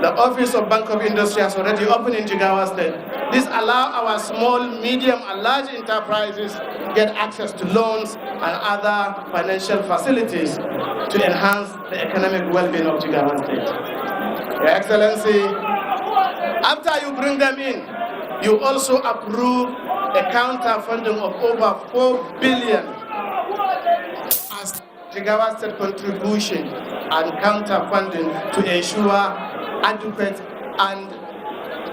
the Office of Bank of Industry has already opened in Jigawa State. This allows our small, medium and large enterprises get access to loans and other financial facilities to enhance the economic well-being of Jigawa State. Your Excellency, after you bring them in, you also approve a counter-funding of over 4 billion as Jigawa State contribution and counter-funding to ensure adequate and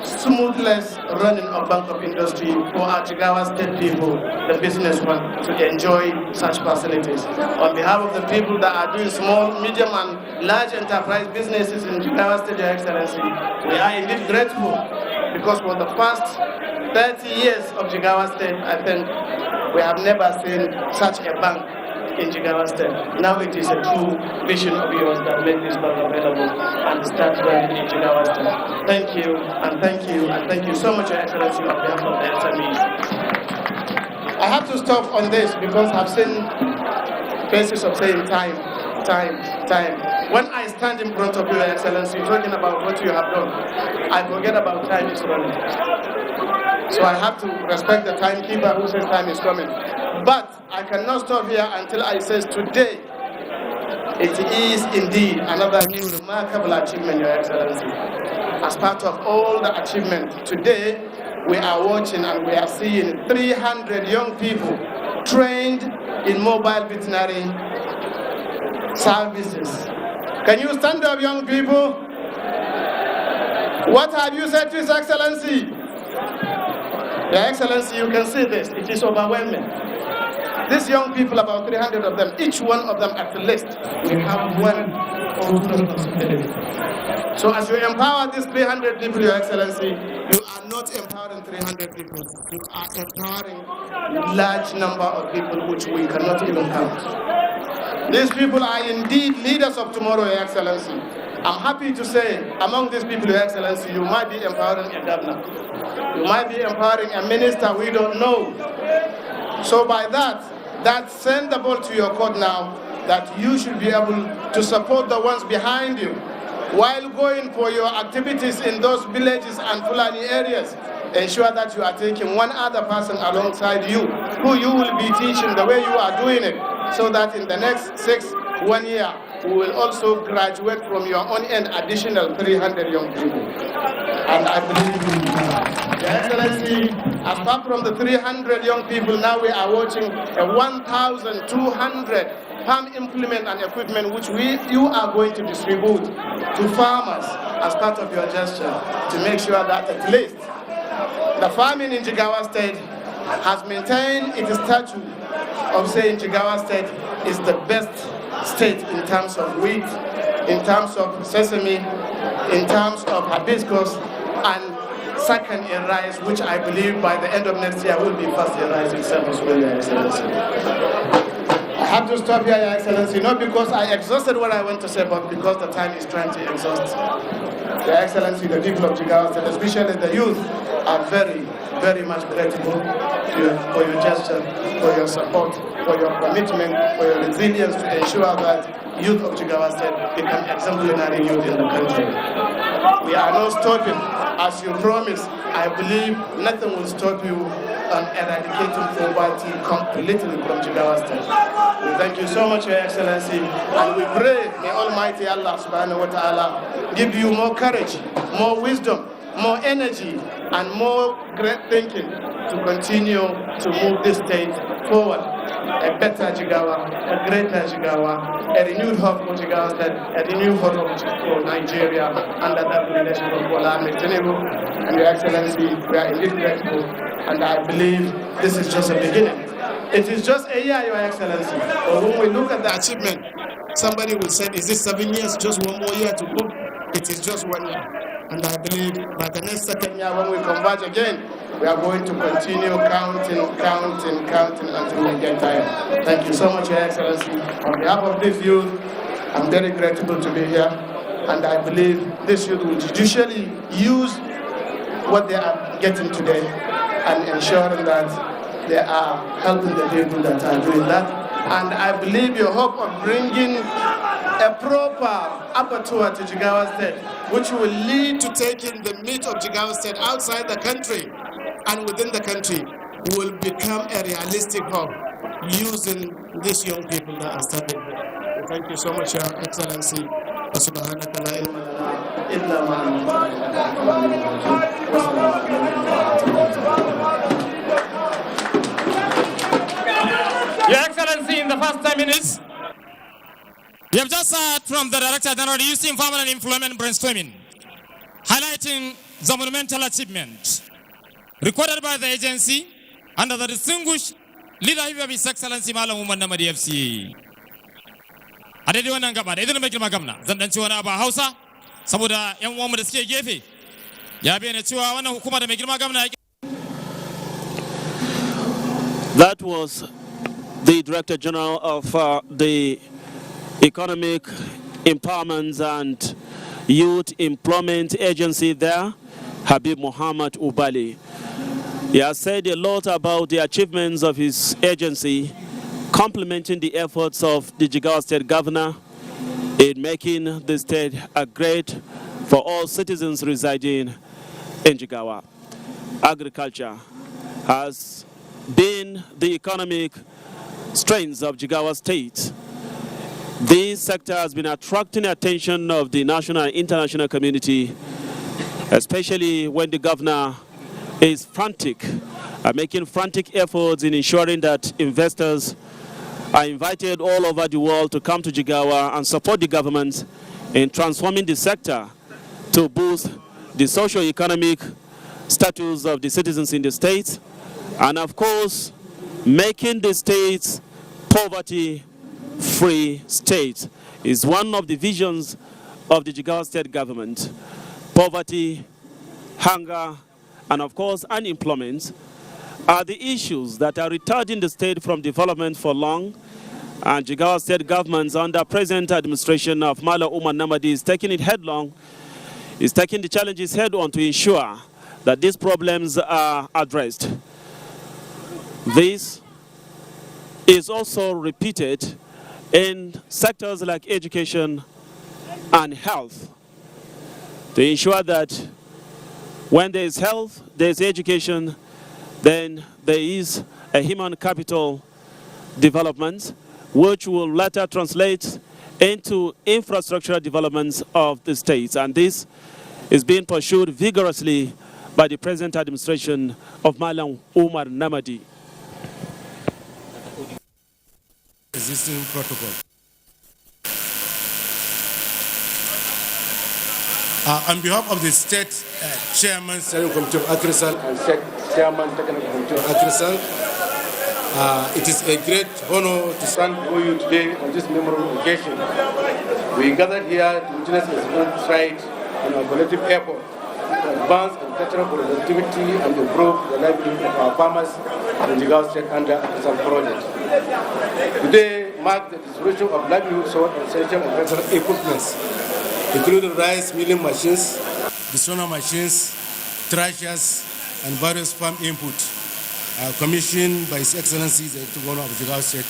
smoothless running of Bank of Industry for our Jigawa State people, the businessmen, to enjoy such facilities. On behalf of the people that are doing small, medium and large enterprise businesses in Jigawa State, Your Excellency, we are indeed grateful because for the past 30 years of Jigawa State, I think we have never seen such a bank in Jigawa State. Now it is a true vision of yours that made this bank available and start running in Jigawa State. Thank you, and thank you, and thank you so much, Your Excellency, on behalf of the SMEs. I have to stop on this because I've seen faces of saying time. When I stand in front of you, Your Excellency, talking about what you have done, I forget about time is running. So I have to respect the timekeeper who says time is coming. But I cannot stop here until I say today, it is indeed another new remarkable achievement, Your Excellency. As part of all the achievement, today we are watching and we are seeing 300 young people trained in mobile veterinary services. Can you stand up, young people? What have you said to His Excellency? Your Excellency, you can see this. It is overwhelming. These young people, about 300 of them, each one of them at least, will have one or two responsibility. So as you empower these 300 people, Your Excellency, you are not empowering 300 people. You are empowering a large number of people which we cannot even count. These people are indeed leaders of tomorrow, Your Excellency. I'm happy to say, among these people, Your Excellency, you might be empowering a governor. You might be empowering a minister we don't know. So by that send the ball to your court now, that you should be able to support the ones behind you while going for your activities in those villages and Fulani areas. Ensure that you are taking one other person alongside you, who you will be teaching the way you are doing it, so that in the next 1 year, we will also graduate from your own end additional 300 young people. And I believe, Your Excellency, apart from the 300 young people, now we are watching a 1,200 farm implement and equipment which you are going to distribute to farmers as part of your gesture to make sure that at least the farming in Jigawa State has maintained its status of saying Jigawa State is the best state in terms of wheat, in terms of sesame, in terms of hibiscus, and second in rice, which I believe by the end of next year will be first in rice itself as well, Your Excellency. I have to stop here, Your Excellency, not because I exhausted what I want to say, but because the time is trying to exhaust. Your Excellency, the people of Jigawa State, especially the youth, are very, very much grateful to you for your gesture, for your support, for your commitment, for your resilience to ensure that youth of Jigawa State become exemplary youth in the country. We are not stopping. As you promised, I believe nothing will stop you on eradicating poverty completely from Jigawa State. We thank you so much, Your Excellency, and we pray, may Almighty Allah subhanahu wa ta'ala give you more courage, more wisdom, more energy, and more great thinking to continue to move this state forward. A better Jigawa, a greater Jigawa, a renewed hope for Jigawa State, a renewed hope for Nigeria under that leadership of Bola Ahmed Tinubu. And Your Excellency, we are indeed grateful, and I believe this is just a beginning. It is just a year, Your Excellency. But when we look at the achievement, somebody will say, is this 7 years, just one more year to go? It is just 1 year. And I believe by the next second year, when we converge again, we are going to continue counting until we get tired. Thank you so much, Your Excellency. On behalf of this youth, I'm very grateful to be here. And I believe this youth will judicially use what they are getting today and ensuring that they are helping the people that are doing that. And I believe your hope of bringing a proper abattoir to Jigawa State, which will lead to taking the meat of Jigawa State outside the country and within the country, will become a realistic hope using these young people that are standing here. Thank you so much, Your Excellency. Your Excellency, in the first 10 minutes, we have just heard from the Director General of Youth Empowerment and Employment Brainstorming, highlighting the monumental achievement recorded by the agency under the distinguished leader of His Excellency Malam Umar Namadi FCA. A daidai wannan gaba da idan mai girma gamna zan dan ci wani abu a Hausa saboda yan uwanmu da suke gefe ya bayyana cewa wannan hukuma da mai girma gamna. That was the Director General of the Economic Empowerment and Youth Employment Agency there, Habib Muhammad Ubali. He has said a lot about the achievements of his agency, complementing the efforts of the Jigawa State Governor in making the state a great for all citizens residing in Jigawa. Agriculture has been the economic strengths of Jigawa State. This sector has been attracting the attention of the national and international community, especially when the governor is making frantic efforts in ensuring that investors are invited all over the world to come to Jigawa and support the government in transforming the sector to boost the socio-economic status of the citizens in the state, and of course, making the state poverty-free state is one of the visions of the Jigawa State government. Poverty, hunger, and of course unemployment are the issues that are retarding the state from development for long. And Jigawa state government under present administration of Malam Umar Namadi is taking it headlong, is taking the challenges head on to ensure that these problems are addressed. This is also repeated in sectors like education and health, to ensure that when there is health, there is education, then there is a human capital development, which will later translate into infrastructural developments of the states. And this is being pursued vigorously by the present administration of Malam Umar Namadi. Existing protocol. On behalf of the state chairman, Steering Committee of Agriculture and chairman, Technical Committee of Agriculture, it is a great honor to stand before you today on this memorable occasion. We gathered here to witness a spirit stride in our collective effort to advance agricultural productivity and improve the livelihood of our farmers in Jigawa State under Agricultural project. Today marks the distribution of livelihood sought and essential agricultural equipments, including rice milling machines, sonar machines, threshers, and various farm input, commissioned by His Excellency the Governor of Jigawa State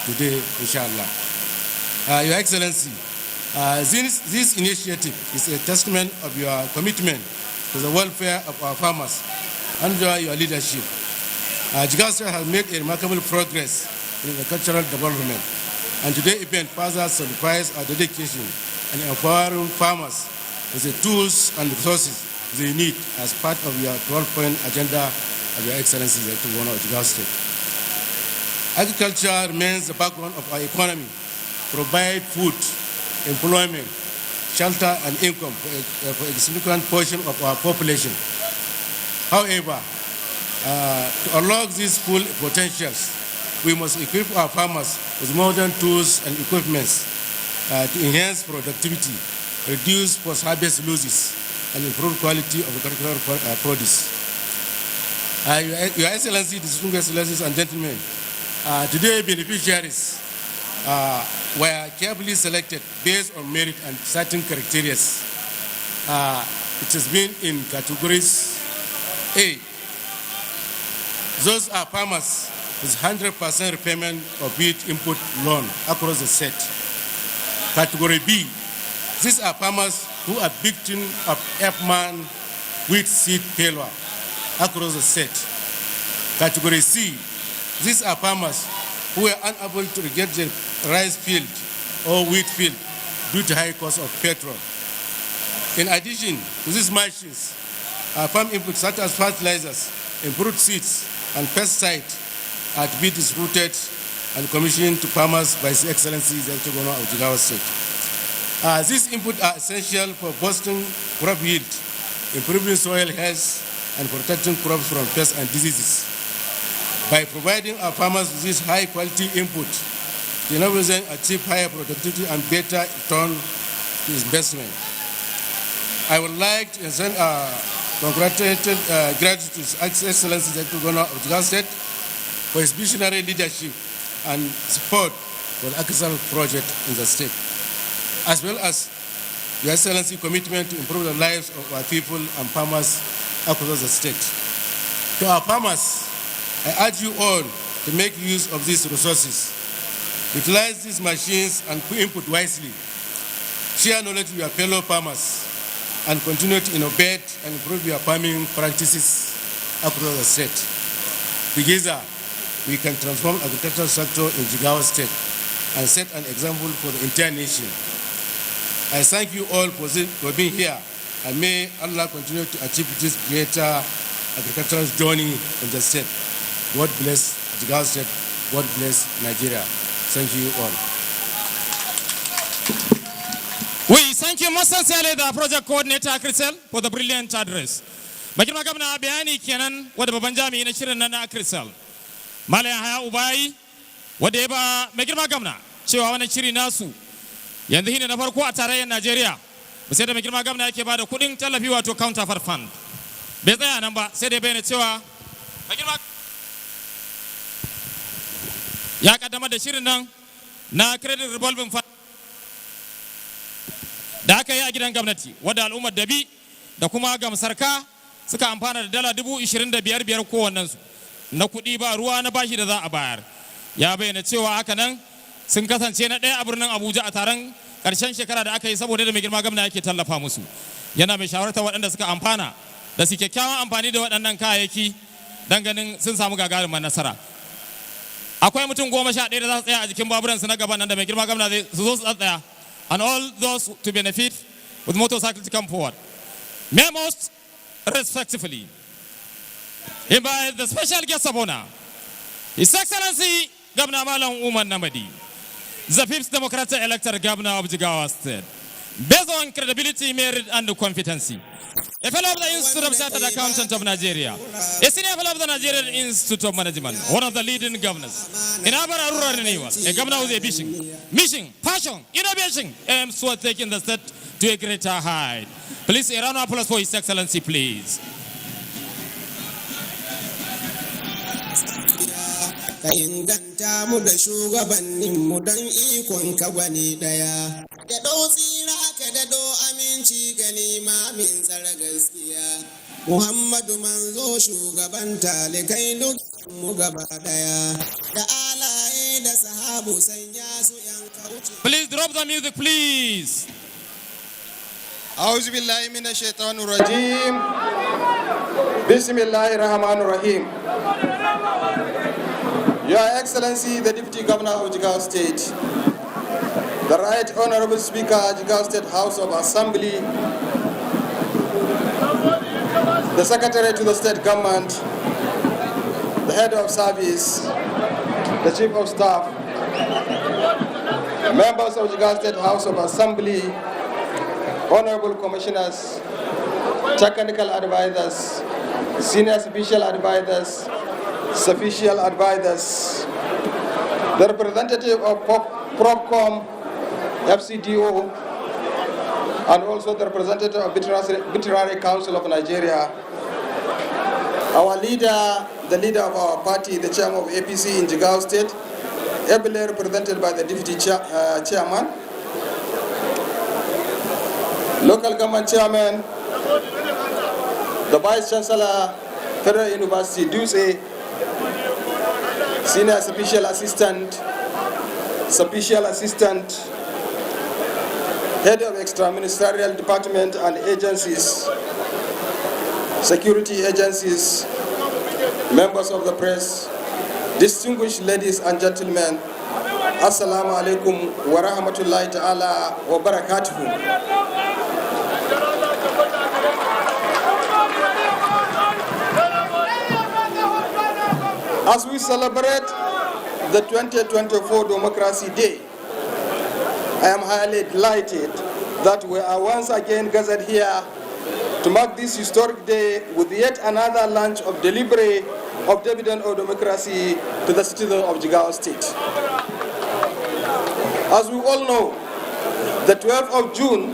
today, inshallah. Your Excellency, this initiative is a testament of your commitment to the welfare of our farmers under your leadership. Jigawa State has made a remarkable progress in agricultural development, and today's event further solidifies our dedication and empowering farmers with the tools and resources they need as part of your 12-point agenda of your Excellency, the Governor of Jigawa State. Agriculture remains the backbone of our economy, provide food, employment, shelter, and income for a significant portion of our population. However, to unlock these full potentials, we must equip our farmers with modern tools and equipments to enhance productivity, reduce post-harvest losses, and improve quality of agricultural produce. Your Excellency, distinguished ladies and gentlemen, today beneficiaries were carefully selected based on merit and certain criteria. It has been in categories A. Those are farmers with 100% repayment of wheat input loan across the state. Category B, these are farmers who are victims of F-man wheat seed failure across the state. Category C, these are farmers who are unable to get their rice field or wheat field due to high cost of petrol. In addition to these machines, farm inputs such as fertilizers, improved seeds, and pesticides are to be distributed and commissioned to farmers by His Excellency the Governor of Jigawa State. These inputs are essential for boosting crop yield, improving soil health, and protecting crops from pests and diseases. By providing our farmers with this high-quality input, they enable them to achieve higher productivity and better return to investment. I would like to send congratulated gratitude to His Excellency the Governor of Jigawa State for his visionary leadership and support for the agricultural project in the state, as well as Your Excellency commitment to improve the lives of our people and farmers across the state. To our farmers, I urge you all to make use of these resources, utilize these machines and input wisely, share knowledge with your fellow farmers, and continue to innovate and improve your farming practices across the state. Together, we can transform the agricultural sector in Jigawa State and set an example for the entire nation. I thank you all for being here, and may Allah continue to achieve this greater agricultural journey in the state. God bless Jigawa State. God bless Nigeria. Thank you all. We thank you most sincerely, the project coordinator Crisel, for the brilliant address. Magirma Gabna bayani kenan wadda babban jami'i na shirin nan na Crisel. Malam Haya Ubayi wadda ya ba Magirma Gabna cewa wannan shiri nasu yanzu shine na farko a tarayyar Najeriya. Sai da Magirma Gabna yake ba da kudin tallafi wato counterpart fund. bai tsaya nan ba sai dai bayyana cewa ya kaddamar da shirin nan na credit revolving fund da aka yi a gidan gwamnati wadda al'ummar dabi da kuma gamsarka suka amfana da dala 25,000 kowannensu na kuɗi ba ruwa na bashi da za a bayar. Ya bayyana cewa haka nan sun kasance na ɗaya a birnin Abuja a taron ƙarshen shekara da aka yi saboda da mai girma gwamna yake tallafa musu. Yana mai shawartar waɗanda suka amfana da su kyakkyawan amfani da waɗannan kayayyaki don ganin sun samu gagarumar nasara. Akwai mutum 11 da za su tsaya a jikin baburansu na gaban nan da mai girma gwamna zai su zo su tsaya. And all those to benefit with motorcycles to come forward. May most respectfully invite the special guest of honor, His Excellency Governor Malam Umar Namadi, the 5th Democratic elected governor of Jigawa State, based on credibility, merit, and competency. A fellow of the Institute of Chartered Accountants of Nigeria, a senior fellow of the Nigerian Institute of Management, one of the leading governors in Abara rural renewal, a governor with a vision, mission, passion, innovation, aims toward taking the state to a greater height. Please, a round of applause for His Excellency, please. Ka inganta mu da shugabannin mu don ikon ka gwani daya. Da tsira ka da aminci ga limamin tsara gaskiya. Muhammadu manzo shugaban talikai duk mu gaba daya. Da alaye da sahabu sanya su yan kauce. Please drop the music, please. أعوذ بالله من الشيطان الرجيم. بسم الله الرحمن الرحيم. Your Excellency, the Deputy Governor of Jigawa State, the Right Honorable Speaker, Jigawa State House of Assembly, the Secretary to the State Government, the Head of Service, the Chief of Staff, members of Jigawa State House of Assembly, Honorable Commissioners, Technical Advisors, Senior Special Advisors, Official Advisors, the representative of PropCom, FCDO, and also the representative of Veterinary Council of Nigeria, our leader, the leader of our party, the chairman of APC in Jigawa State, ably represented by the deputy chairman, local government chairman, the vice chancellor, Federal University, Duse, senior special assistant, head of extra-ministerial department and agencies, security agencies, members of the press, distinguished ladies and gentlemen, Assalamu alaikum wa rahmatullahi ta'ala wa barakatuhu. As we celebrate the 2024 Democracy Day, I am highly delighted that we are once again gathered here to mark this historic day with yet another launch of delivery of dividend of democracy to the citizens of Jigawa State. As we all know, the 12th of June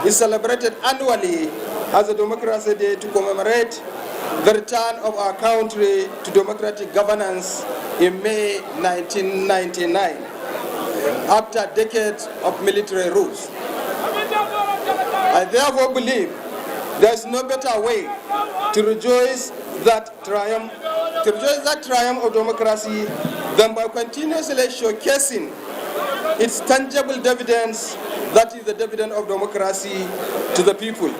is celebrated annually as a Democracy Day to commemorate the return of our country to democratic governance in May 1999, after decades of military rule. I therefore believe there is no better way to rejoice that triumph of democracy than by continuously showcasing its tangible dividends, that is the dividend of democracy, to the people.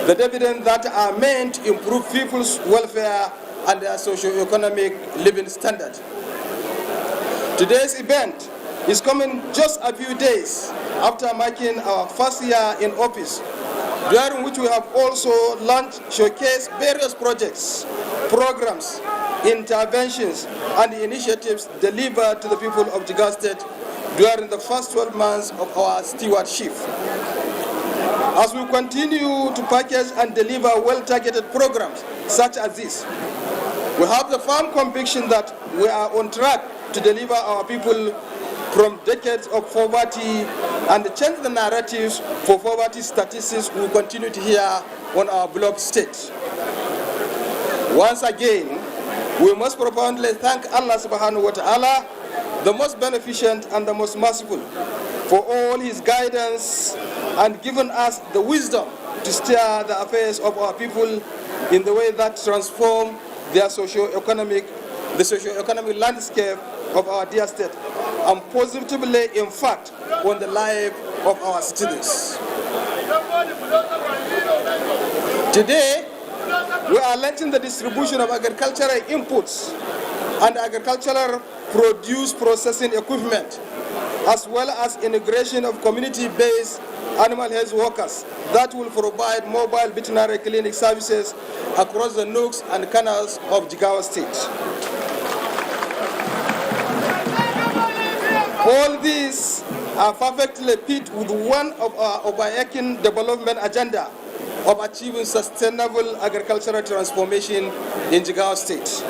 The dividends that are meant to improve people's welfare and their socio-economic living standard. Today's event is coming just a few days after marking our first year in office, during which we have also launched, showcased various projects, programs, interventions, and initiatives delivered to the people of Jigawa State during the first 12 months of our stewardship. As we continue to package and deliver well-targeted programs such as this, we have the firm conviction that we are on track to deliver our people from decades of poverty and change the narratives for poverty statistics we continue to hear on our block state. Once again, we must profoundly thank Allah subhanahu wa ta'ala, the most beneficent and the most merciful, for all his guidance and given us the wisdom to steer the affairs of our people in the way that transform the socio-economic landscape of our dear state and positively impact on the life of our citizens. Today, we are launching the distribution of agricultural inputs and agricultural produce processing equipment, as well as integration of community-based animal health workers that will provide mobile veterinary clinic services across the nooks and canals of Jigawa State. All these are perfectly fit with one of our overarching development agenda of achieving sustainable agricultural transformation in Jigawa State.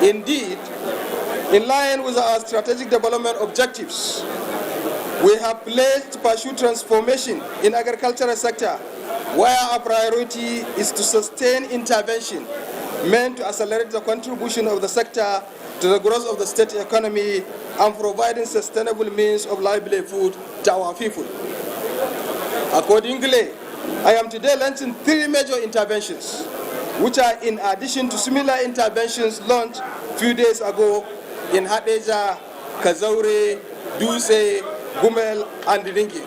Indeed, in line with our strategic development objectives, we have pledged to pursue transformation in the agricultural sector, where our priority is to sustain intervention meant to accelerate the contribution of the sector to the growth of the state economy and providing sustainable means of livelihood to our people. Accordingly, I am today launching 3 major interventions, which are in addition to similar interventions launched a few days ago in Hadeja, Kazaure, Duse, Gumel, and Ringi.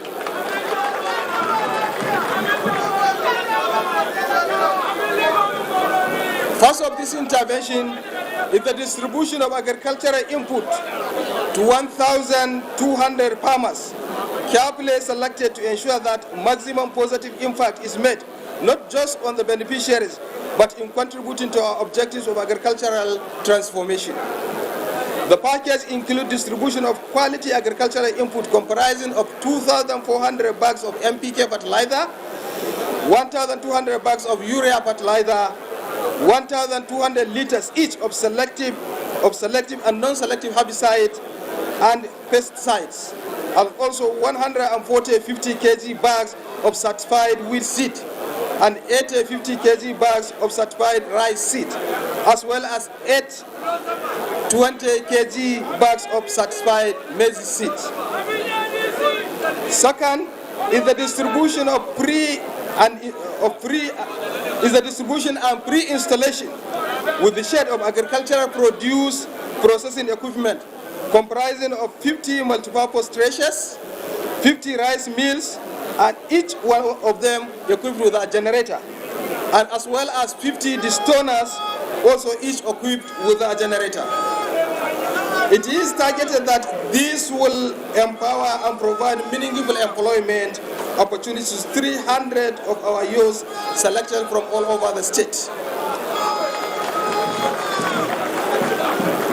First of this intervention is the distribution of agricultural input to 1,200 farmers, carefully selected to ensure that maximum positive impact is made, not just on the beneficiaries, but in contributing to our objectives of agricultural transformation. The package includes distribution of quality agricultural input comprising of 2,400 bags of NPK fertilizer, 1,200 bags of urea fertilizer, 1,200 liters each of selective and non-selective herbicides and pesticides, and also 50 kg bags of certified wheat seed and 50 kg bags of certified rice seed, as well as 20 kg bags of certified maize seed. Second is the distribution of pre-installation with the shed of agricultural produce processing equipment comprising of 50 multipurpose threshers, 50 rice mills, and each one of them equipped with a generator, and as well as 50 distoners, also each equipped with a generator. It is targeted that this will empower and provide meaningful employment opportunities to 300 of our youth selected from all over the state.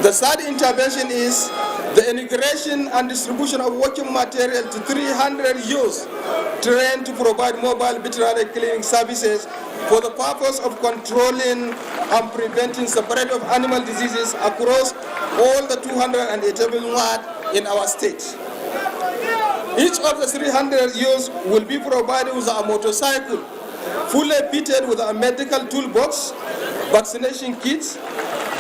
The third intervention is the integration and distribution of working material to 300 youth trained to provide mobile veterinary clinic services for the purpose of controlling and preventing spread of animal diseases across all the 287 wards in our state. Each of the 300 youths will be provided with a motorcycle fully fitted with a medical toolbox, vaccination kits,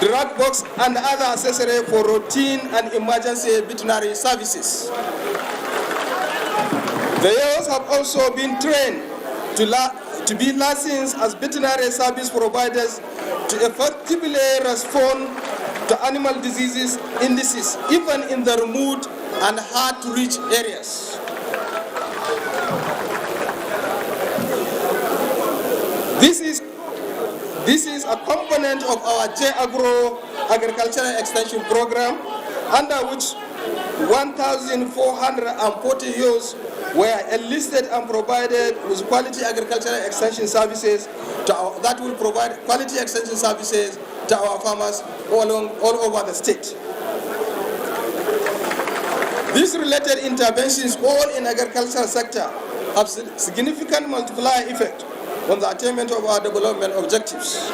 drug box, and other accessories for routine and emergency veterinary services. The youths have also been trained to be licensed as veterinary service providers to effectively respond to animal diseases indices, even in the remote and hard-to-reach areas. This is a component of our J-Agro Agricultural Extension Program, under which 1,440 youths were enlisted and provided with quality agricultural extension services that will provide quality extension services to our farmers all over the state. These related interventions, all in agricultural sector, have significant multiplier effect on the attainment of our development objectives,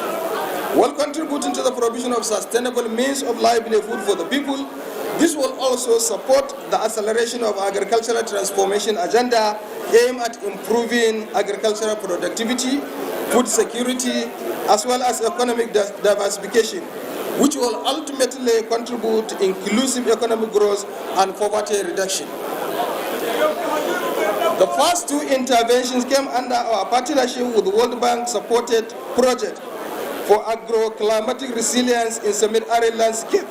while contributing to the provision of sustainable means of livelihood for the people. This will also support the acceleration of agricultural transformation agenda aimed at improving agricultural productivity, food security, as well as economic diversification, which will ultimately contribute to inclusive economic growth and poverty reduction. The first two interventions came under our partnership with the World Bank supported project for agro-climatic resilience in semi-arid landscape,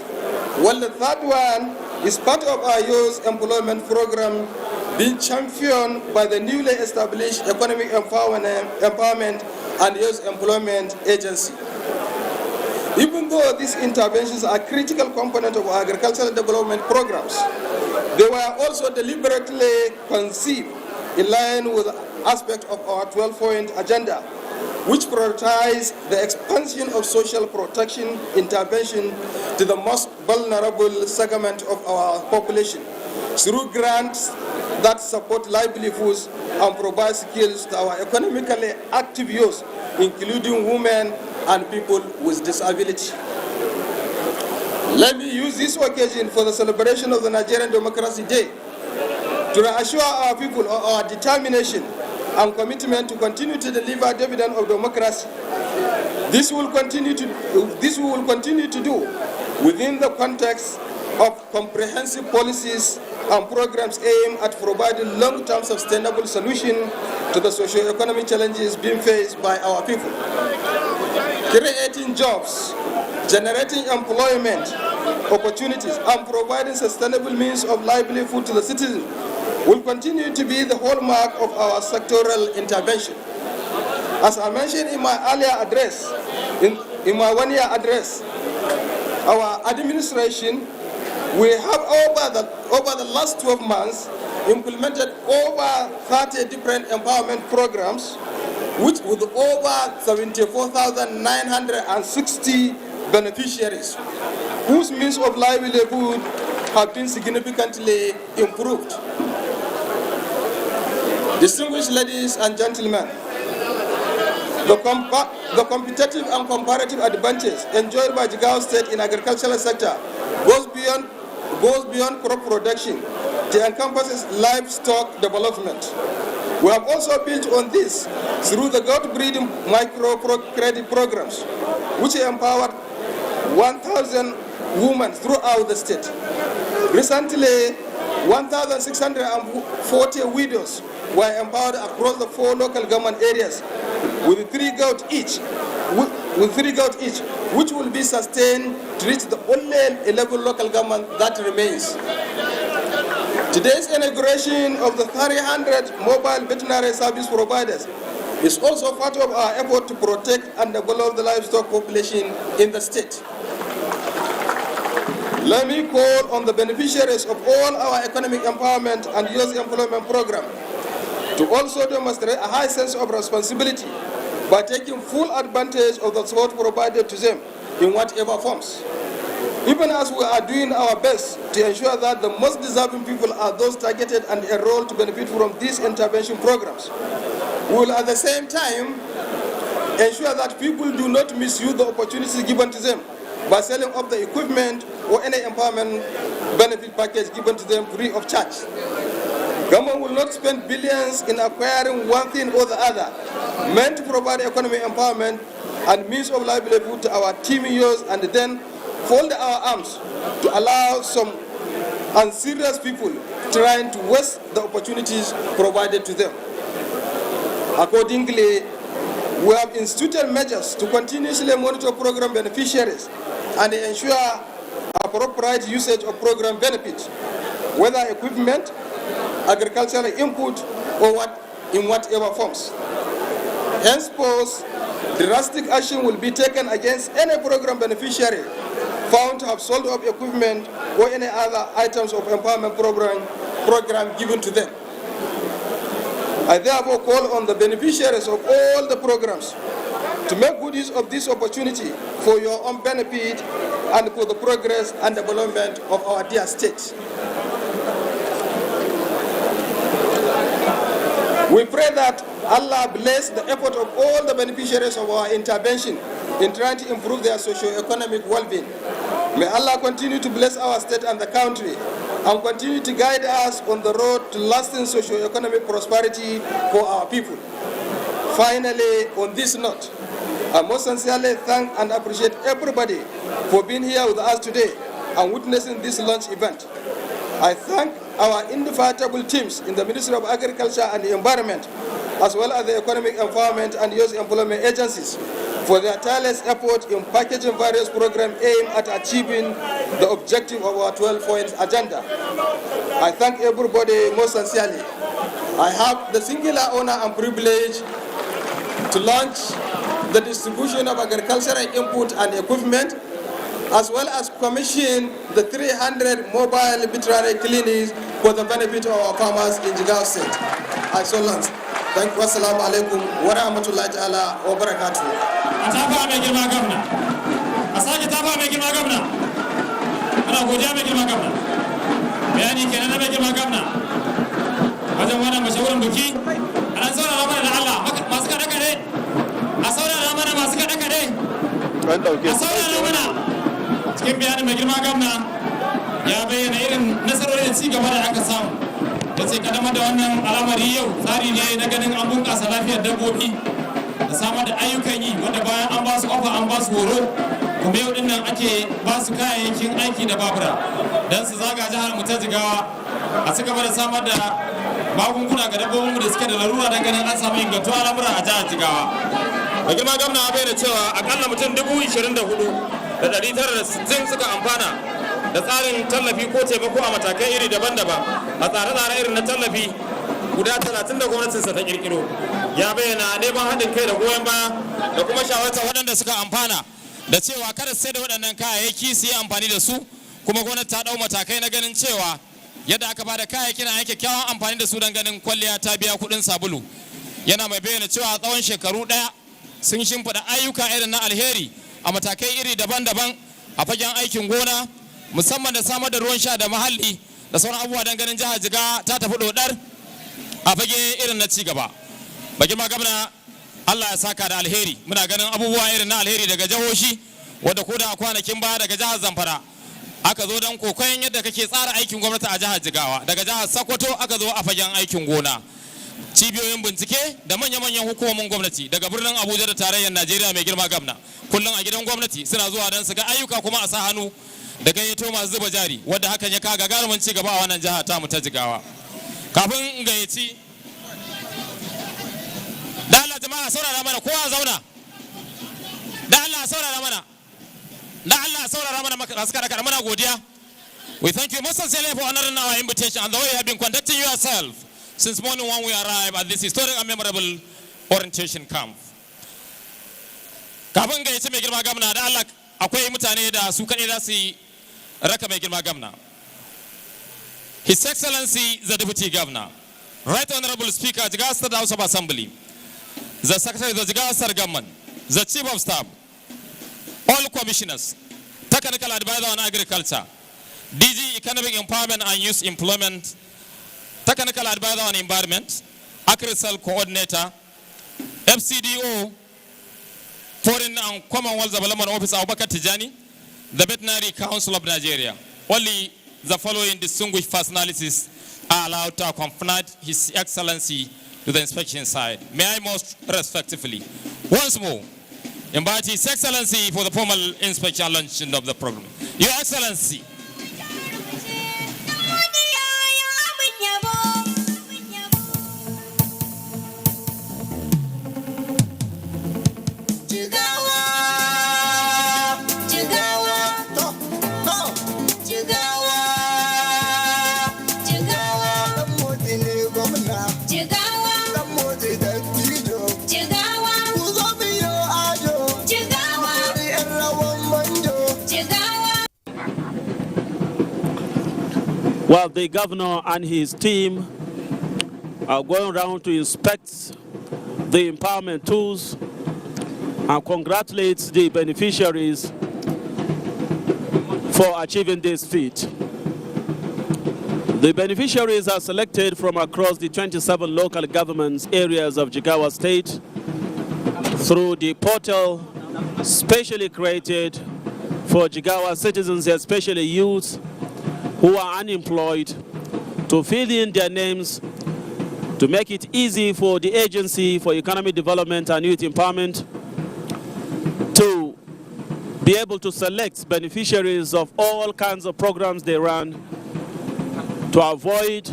while the third one is part of our youth employment program being championed by the newly established Economic Empowerment and Youth Employment Agency. Even though these interventions are a critical component of our agricultural development programs, they were also deliberately conceived in line with aspects of our 12-point agenda, which prioritize the expansion of social protection intervention to the most vulnerable segment of our population through grants that support livelihoods and provide skills to our economically active youth, including women and people with disability. Let me use this occasion for the celebration of the Nigerian Democracy Day to reassure our people of our determination and commitment to continue to deliver dividend of democracy. This we will continue to do within the context of comprehensive policies and programs aimed at providing long-term sustainable solution to the socio-economic challenges being faced by our people. Creating jobs, generating employment opportunities, and providing sustainable means of livelihood to the citizens will continue to be the hallmark of our sectoral intervention. As I mentioned in my earlier address, in my one-year address, our administration, we have over the last 12 months implemented over 30 different empowerment programs, with over 74,960 beneficiaries, whose means of livelihood have been significantly improved. Distinguished ladies and gentlemen, the competitive and comparative advantage enjoyed by Jigawa State in agricultural sector goes beyond crop production to encompasses livestock development. We have also built on this through the goat breeding micro-credit programs, which empowered 1,000 women throughout the state. Recently, 1,640 widows were empowered across the 4 local government areas with 3 goats each, which will be sustained to reach the only 11 local government that remains. Today's inauguration of the 300 mobile veterinary service providers is also part of our effort to protect and develop the livestock population in the state. Let me call on the beneficiaries of all our economic empowerment and youth employment program to also demonstrate a high sense of responsibility by taking full advantage of the support provided to them in whatever forms. Even as we are doing our best to ensure that the most deserving people are those targeted and enrolled to benefit from these intervention programs, we will at the same time ensure that people do not misuse the opportunities given to them by selling off the equipment or any empowerment benefit package given to them free of charge. Government will not spend billions in acquiring one thing or the other, meant to provide economic empowerment and means of livelihood to our team youth, and then fold our arms to allow some unserious people trying to waste the opportunities provided to them. Accordingly, we have instituted measures to continuously monitor program beneficiaries and ensure appropriate usage of program benefits, whether equipment, agricultural input, or in whatever forms. Henceforth, drastic action will be taken against any program beneficiary found to have sold off equipment or any other items of empowerment program given to them. I therefore call on the beneficiaries of all the programs to make good use of this opportunity for your own benefit and for the progress and development of our dear state. We pray that Allah bless the effort of all the beneficiaries of our intervention in trying to improve their socio-economic well-being. May Allah continue to bless our state and the country and continue to guide us on the road to lasting socio-economic prosperity for our people. Finally, on this note, I most sincerely thank and appreciate everybody for being here with us today and witnessing this launch event. I thank our indefatigable teams in the Ministry of Agriculture and the Environment, as well as the Economic Empowerment and Youth Employment Agencies, for their tireless effort in packaging various programs aimed at achieving the objective of our 12-point agenda. I thank everybody most sincerely. I have the singular honor and privilege to launch the distribution of agricultural input and equipment, as well as commission the 300 mobile veterinary clinics for the benefit of our farmers in Jigawa State. I so launch. Thank you. Assalamu alaikum wa rahmatullahi ta'ala wa barakatuh. Atafa mai girma gwamna. A sake tafa mai girma gwamna. Ana godiya mai girma gwamna. Bayani kenan na mai girma gwamna. Wajen wannan mashahurin buki. An saurara mana da Allah masu kaɗe-kaɗe. A saurara mana masu kaɗe-kaɗe. A saurara mana. Cikin bayanin mai girma gwamna ya bayyana irin nasarori da cigaba da aka samu. Da sai kadamar da wannan al'amari yau tsari ne na ganin an bunƙasa lafiyar dabbobi da samar da ayyukan yi wanda bayan an ba su ofa an ba su horo kuma yau din nan ake ba su kayayyakin aiki da babura don su zaga jihar mu ta Jigawa a ci gaba da samar da magunguna ga dabbobinmu da suke da larura don ganin an samu ingantuwa al'amura a jihar Jigawa. Mai girma gwamna ya bayyana cewa akalla mutum 24,960 suka amfana da tsarin tallafi ko taimako a matakai iri daban-daban a tsare-tsare irin na tallafi guda 30 da gwamnatinsa ta kirkiro. Ya bayyana neman haɗin kai da goyon baya da kuma shawartar waɗanda suka amfana da cewa kada sai da waɗannan kayayyaki su yi amfani da su, kuma gwamnati ta ɗau matakai na ganin cewa yadda aka bada kayayyaki na kyakkyawan amfani da su don ganin kwalliya ta biya kuɗin sabulu. Yana mai bayyana cewa tsawon shekaru ɗaya sun shimfiɗa ayyuka irin na alheri a matakai iri daban-daban a fagen aikin gona, musamman da samar da ruwan sha da muhalli da sauran abubuwa don ganin jihar Jigawa ta tafi dodar a fage irin na ci gaba. Baki ma gwamna Allah ya saka da alheri, muna ganin abubuwa irin na alheri daga jihohi wadda ko da a kwanakin baya daga jihar Zamfara aka zo don kokarin yadda kake tsara aikin gwamnati a jihar Jigawa, daga jihar Sokoto aka zo a fagen aikin gona, cibiyoyin bincike da manya-manyan hukumomin gwamnati daga birnin Abuja da tarayyar Najeriya mai girma gwamna kullum a gidan gwamnati suna zuwa don su ga ayyuka kuma a sa hannu da gayyato masu zuba jari wadda hakan ya kaga gagarumin ci gaba a wannan jiha ta mu ta Jigawa. Kafin in gayyaci da Allah jama'a saurara mana, kowa zauna. Da Allah saurara mana. Da Allah saurara mana masu kada muna godiya. We thank you most sincerely for honoring our invitation and the way you have been conducting yourself since morning when we arrived at this historic and memorable orientation camp. Kafin gayyaci mai girma gwamna da Allah akwai mutane da su kaɗai za su yi raka mai girma gwamna. His Excellency the Deputy Governor, Right Honorable Speaker, Jigawa State House of Assembly, the Secretary of the Jigawa State Government, the Chief of Staff, all Commissioners, Technical Advisor on Agriculture, DG Economic Empowerment and Youth Employment, Technical Advisor on Environment, Agri-Cell Coordinator, FCDO, Foreign and Commonwealth Development Officer Abubakar Tijani, the Veterinary Council of Nigeria. Only the following distinguished personalities are allowed to accompany His Excellency to the inspection side. May I most respectfully, once more, invite His Excellency for the formal inspection launching of the program. Your Excellency. Well, the governor and his team are going around to inspect the empowerment tools and congratulate the beneficiaries for achieving this feat. The beneficiaries are selected from across the 27 local government areas of Jigawa State through the portal specially created for Jigawa citizens, especially youth who are unemployed, to fill in their names to make it easy for the Agency for Economic Development and Youth Empowerment be able to select beneficiaries of all kinds of programs they run to avoid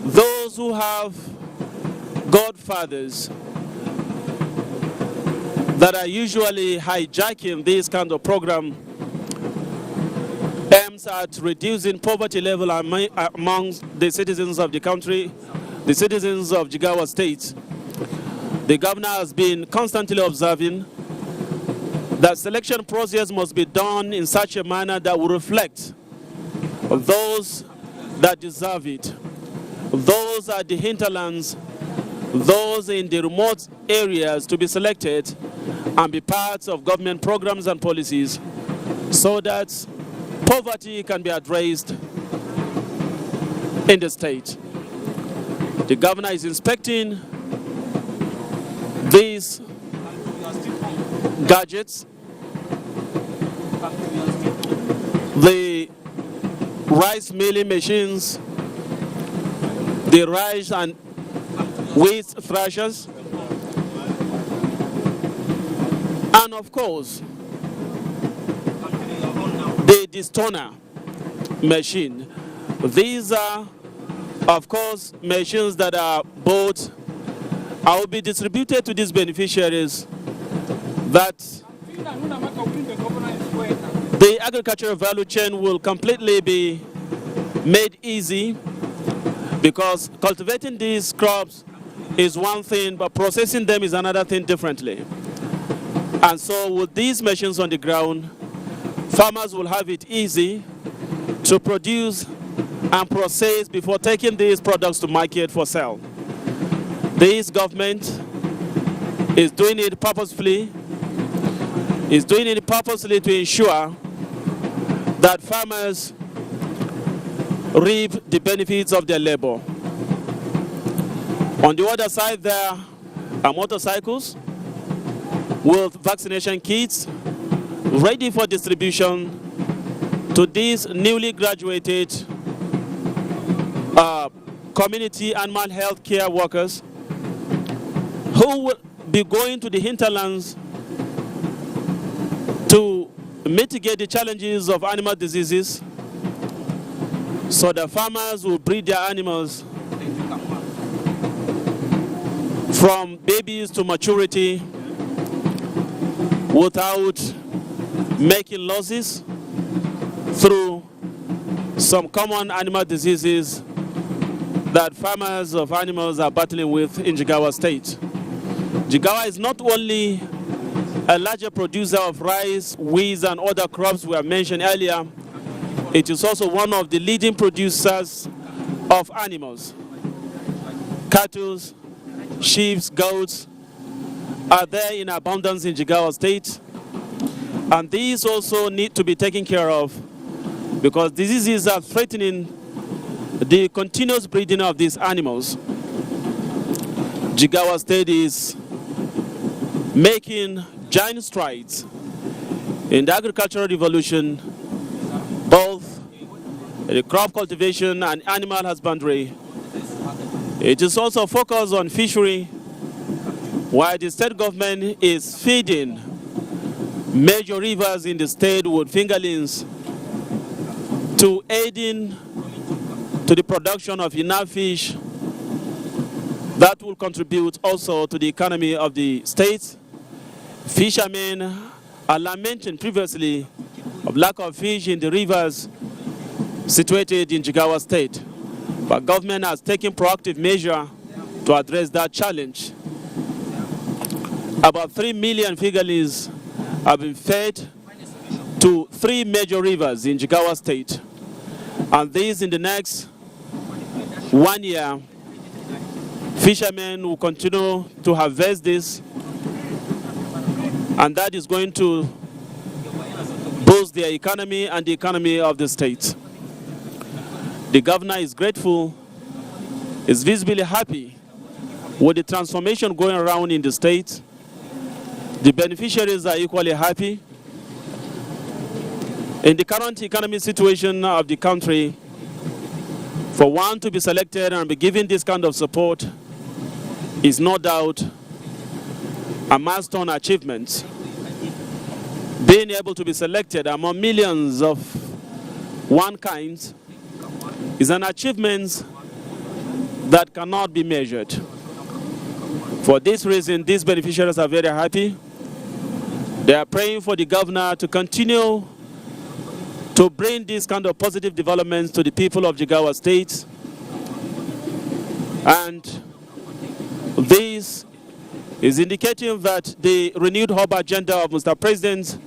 those who have godfathers that are usually hijacking this kind of program aims at reducing poverty level amongst the citizens of the country, the citizens of Jigawa State. The governor has been constantly observing that selection process must be done in such a manner that will reflect those that deserve it, those at the hinterlands, those in the remote areas to be selected and be parts of government programs and policies so that poverty can be addressed in the state. The governor is inspecting these gadgets, the rice milling machines, the rice and wheat threshers, and of course the distoner machine. These are of course machines that are bought and will be distributed to these beneficiaries that the agricultural value chain will completely be made easy, because cultivating these crops is one thing, but processing them is another thing differently. And so with these machines on the ground, farmers will have it easy to produce and process before taking these products to market for sale. This government is doing it purposefully, to ensure that farmers reap the benefits of their labor. On the other side there are motorcycles with vaccination kits ready for distribution to these newly graduated community animal health care workers who will be going to the hinterlands to mitigate the challenges of animal diseases, so the farmers will breed their animals from babies to maturity without making losses through some common animal diseases that farmers of animals are battling with in Jigawa State. Jigawa is not only a larger producer of rice, wheat, and other crops we have mentioned earlier, it is also one of the leading producers of animals. Cattle, sheep, goats are there in abundance in Jigawa State, and these also need to be taken care of because diseases are threatening the continuous breeding of these animals. Jigawa State is making giant strides in the agricultural revolution, both the crop cultivation and animal husbandry. It is also focused on fishery, while the state government is feeding major rivers in the state with fingerlings to aiding to the production of enough fish that will contribute also to the economy of the state. Fishermen are lamenting previously of lack of fish in the rivers situated in Jigawa State, but government has taken proactive measure to address that challenge. About 3 million fingerlings have been fed to 3 major rivers in Jigawa State, and these in the next 1 year, fishermen will continue to harvest this, and that is going to boost their economy and the economy of the state. The governor is grateful, is visibly happy with the transformation going around in the state. The beneficiaries are equally happy. In the current economic situation of the country, for one to be selected and be given this kind of support is no doubt a milestone achievement. being able to be selected among millions of one kind is an achievement that cannot be measured. For this reason, these beneficiaries are very happy. They are praying for the governor to continue to bring these kind of positive developments to the people of Jigawa State. And this is indicating that the renewed hope agenda of Mr. President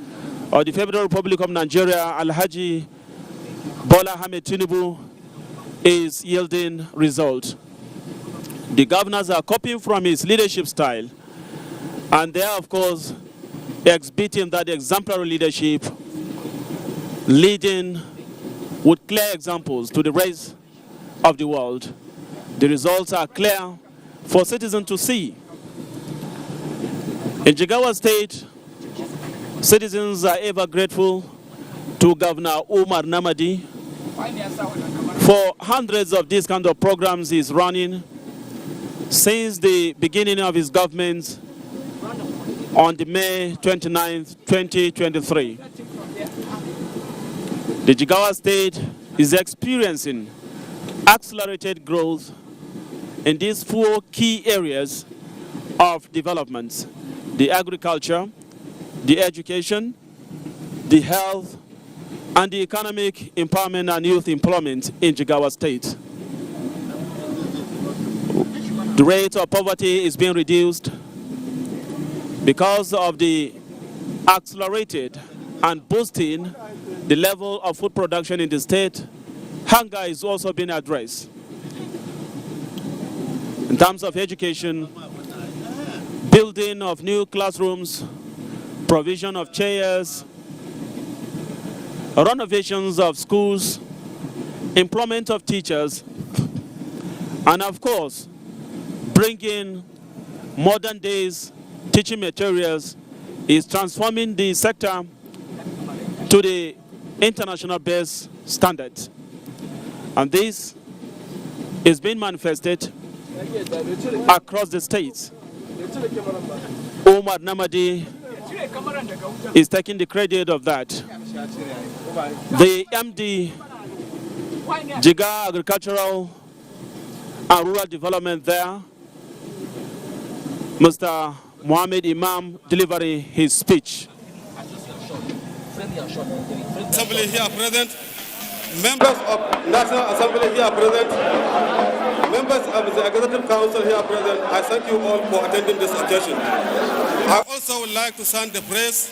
of the Federal Republic of Nigeria, Alhaji Bola Ahmed Tinubu, is yielding result. The governors are copying from his leadership style, and they are, of course, exhibiting that exemplary leadership, leading with clear examples to the rest of the world. The results are clear for citizens to see. In Jigawa State, citizens are ever grateful to Governor Umar Namadi for hundreds of these kind of programs he's running since the beginning of his government on the May 29th, 2023. The Jigawa State is experiencing accelerated growth in these 4 key areas of development: the agriculture, the education, the health, and the economic empowerment and youth employment in Jigawa State. The rate of poverty is being reduced because of the accelerated and boosting the level of food production in the state. Hunger is also being addressed. In terms of education, building of new classrooms, provision of chairs, renovations of schools, employment of teachers, and of course, bringing modern days teaching materials is transforming the sector to the international best standards. And this is being manifested across the states. Umar Namadi is taking the credit of that. The MD, Jiga Agricultural and Rural Development there, Mr. Mohammed Imam, delivering his speech. Assembly here present, members of National Assembly here present, members of the Executive Council here present, I thank you all for attending this occasion. I also would like to thank the press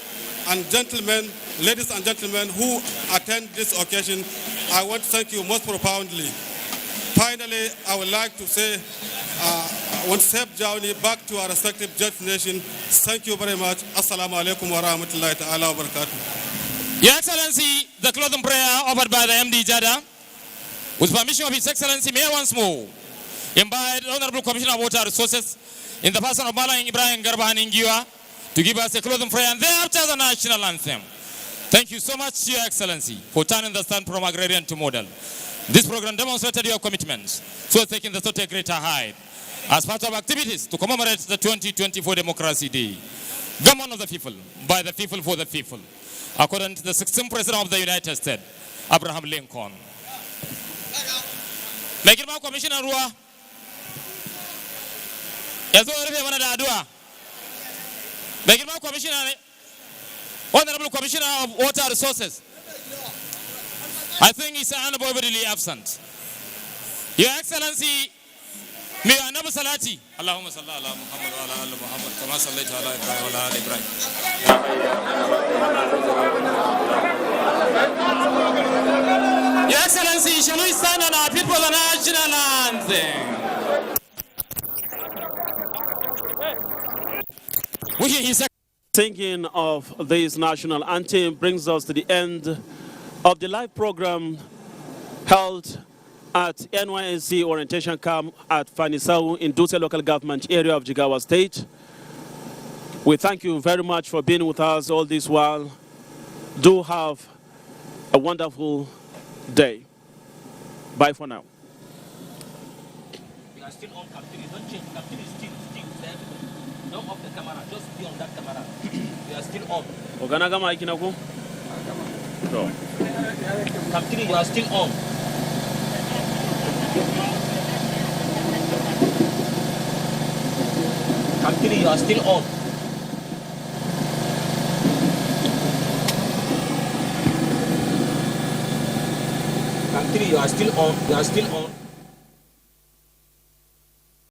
and gentlemen, ladies and gentlemen who attend this occasion. I want to thank you most profoundly. Finally, I would like to say, one safe journey back to our respective destination. Thank you very much. Assalamu alaikum wa rahmatullahi ta'ala wa barakatuh. Your Excellency, the closing prayer offered by the MD Jada, with permission of His Excellency, may I once more invite the Honorable Commissioner of Water Resources in the person of Malang Ibrahim Garba Ningiwa to give us a closing prayer and thereafter the national anthem. Thank you so much, Your Excellency, for turning the stand from agrarian to model. This program demonstrated your commitments towards taking the state to a greater height as part of activities to commemorate the 2024 Democracy Day. Government of the people, by the people, for the people. According to the 16th President of the United States, Abraham Lincoln. Mai girma Commissioner Ruwa, ya zo rufe mana da addu'a. Mai girma Commissioner, Honorable Commissioner of Water Resources, I think he's unavoidably absent. Your Excellency, may I never salati. Allahumma salli ala Muhammad wa ala ali Muhammad kama sallaita ala Ibrahim wa ala ali Ibrahim. Your Excellency, shall we stand on our people the national anthem? Thinking of this national anthem brings us to the end of the live program held at NYSC orientation camp at Fanisau in Dutse local government area of Jigawa State. We thank you very much for being with us all this while. Do have a wonderful day. Bye for now. You are still on captain. Don't change. Captain is still there. Don't off the camera. Just be on that camera. You are still on. Ogana gama aiki na ku? To. Cam 3, you are still on. Cam 3, you are still on. Cam 3, you are still on. You are still on.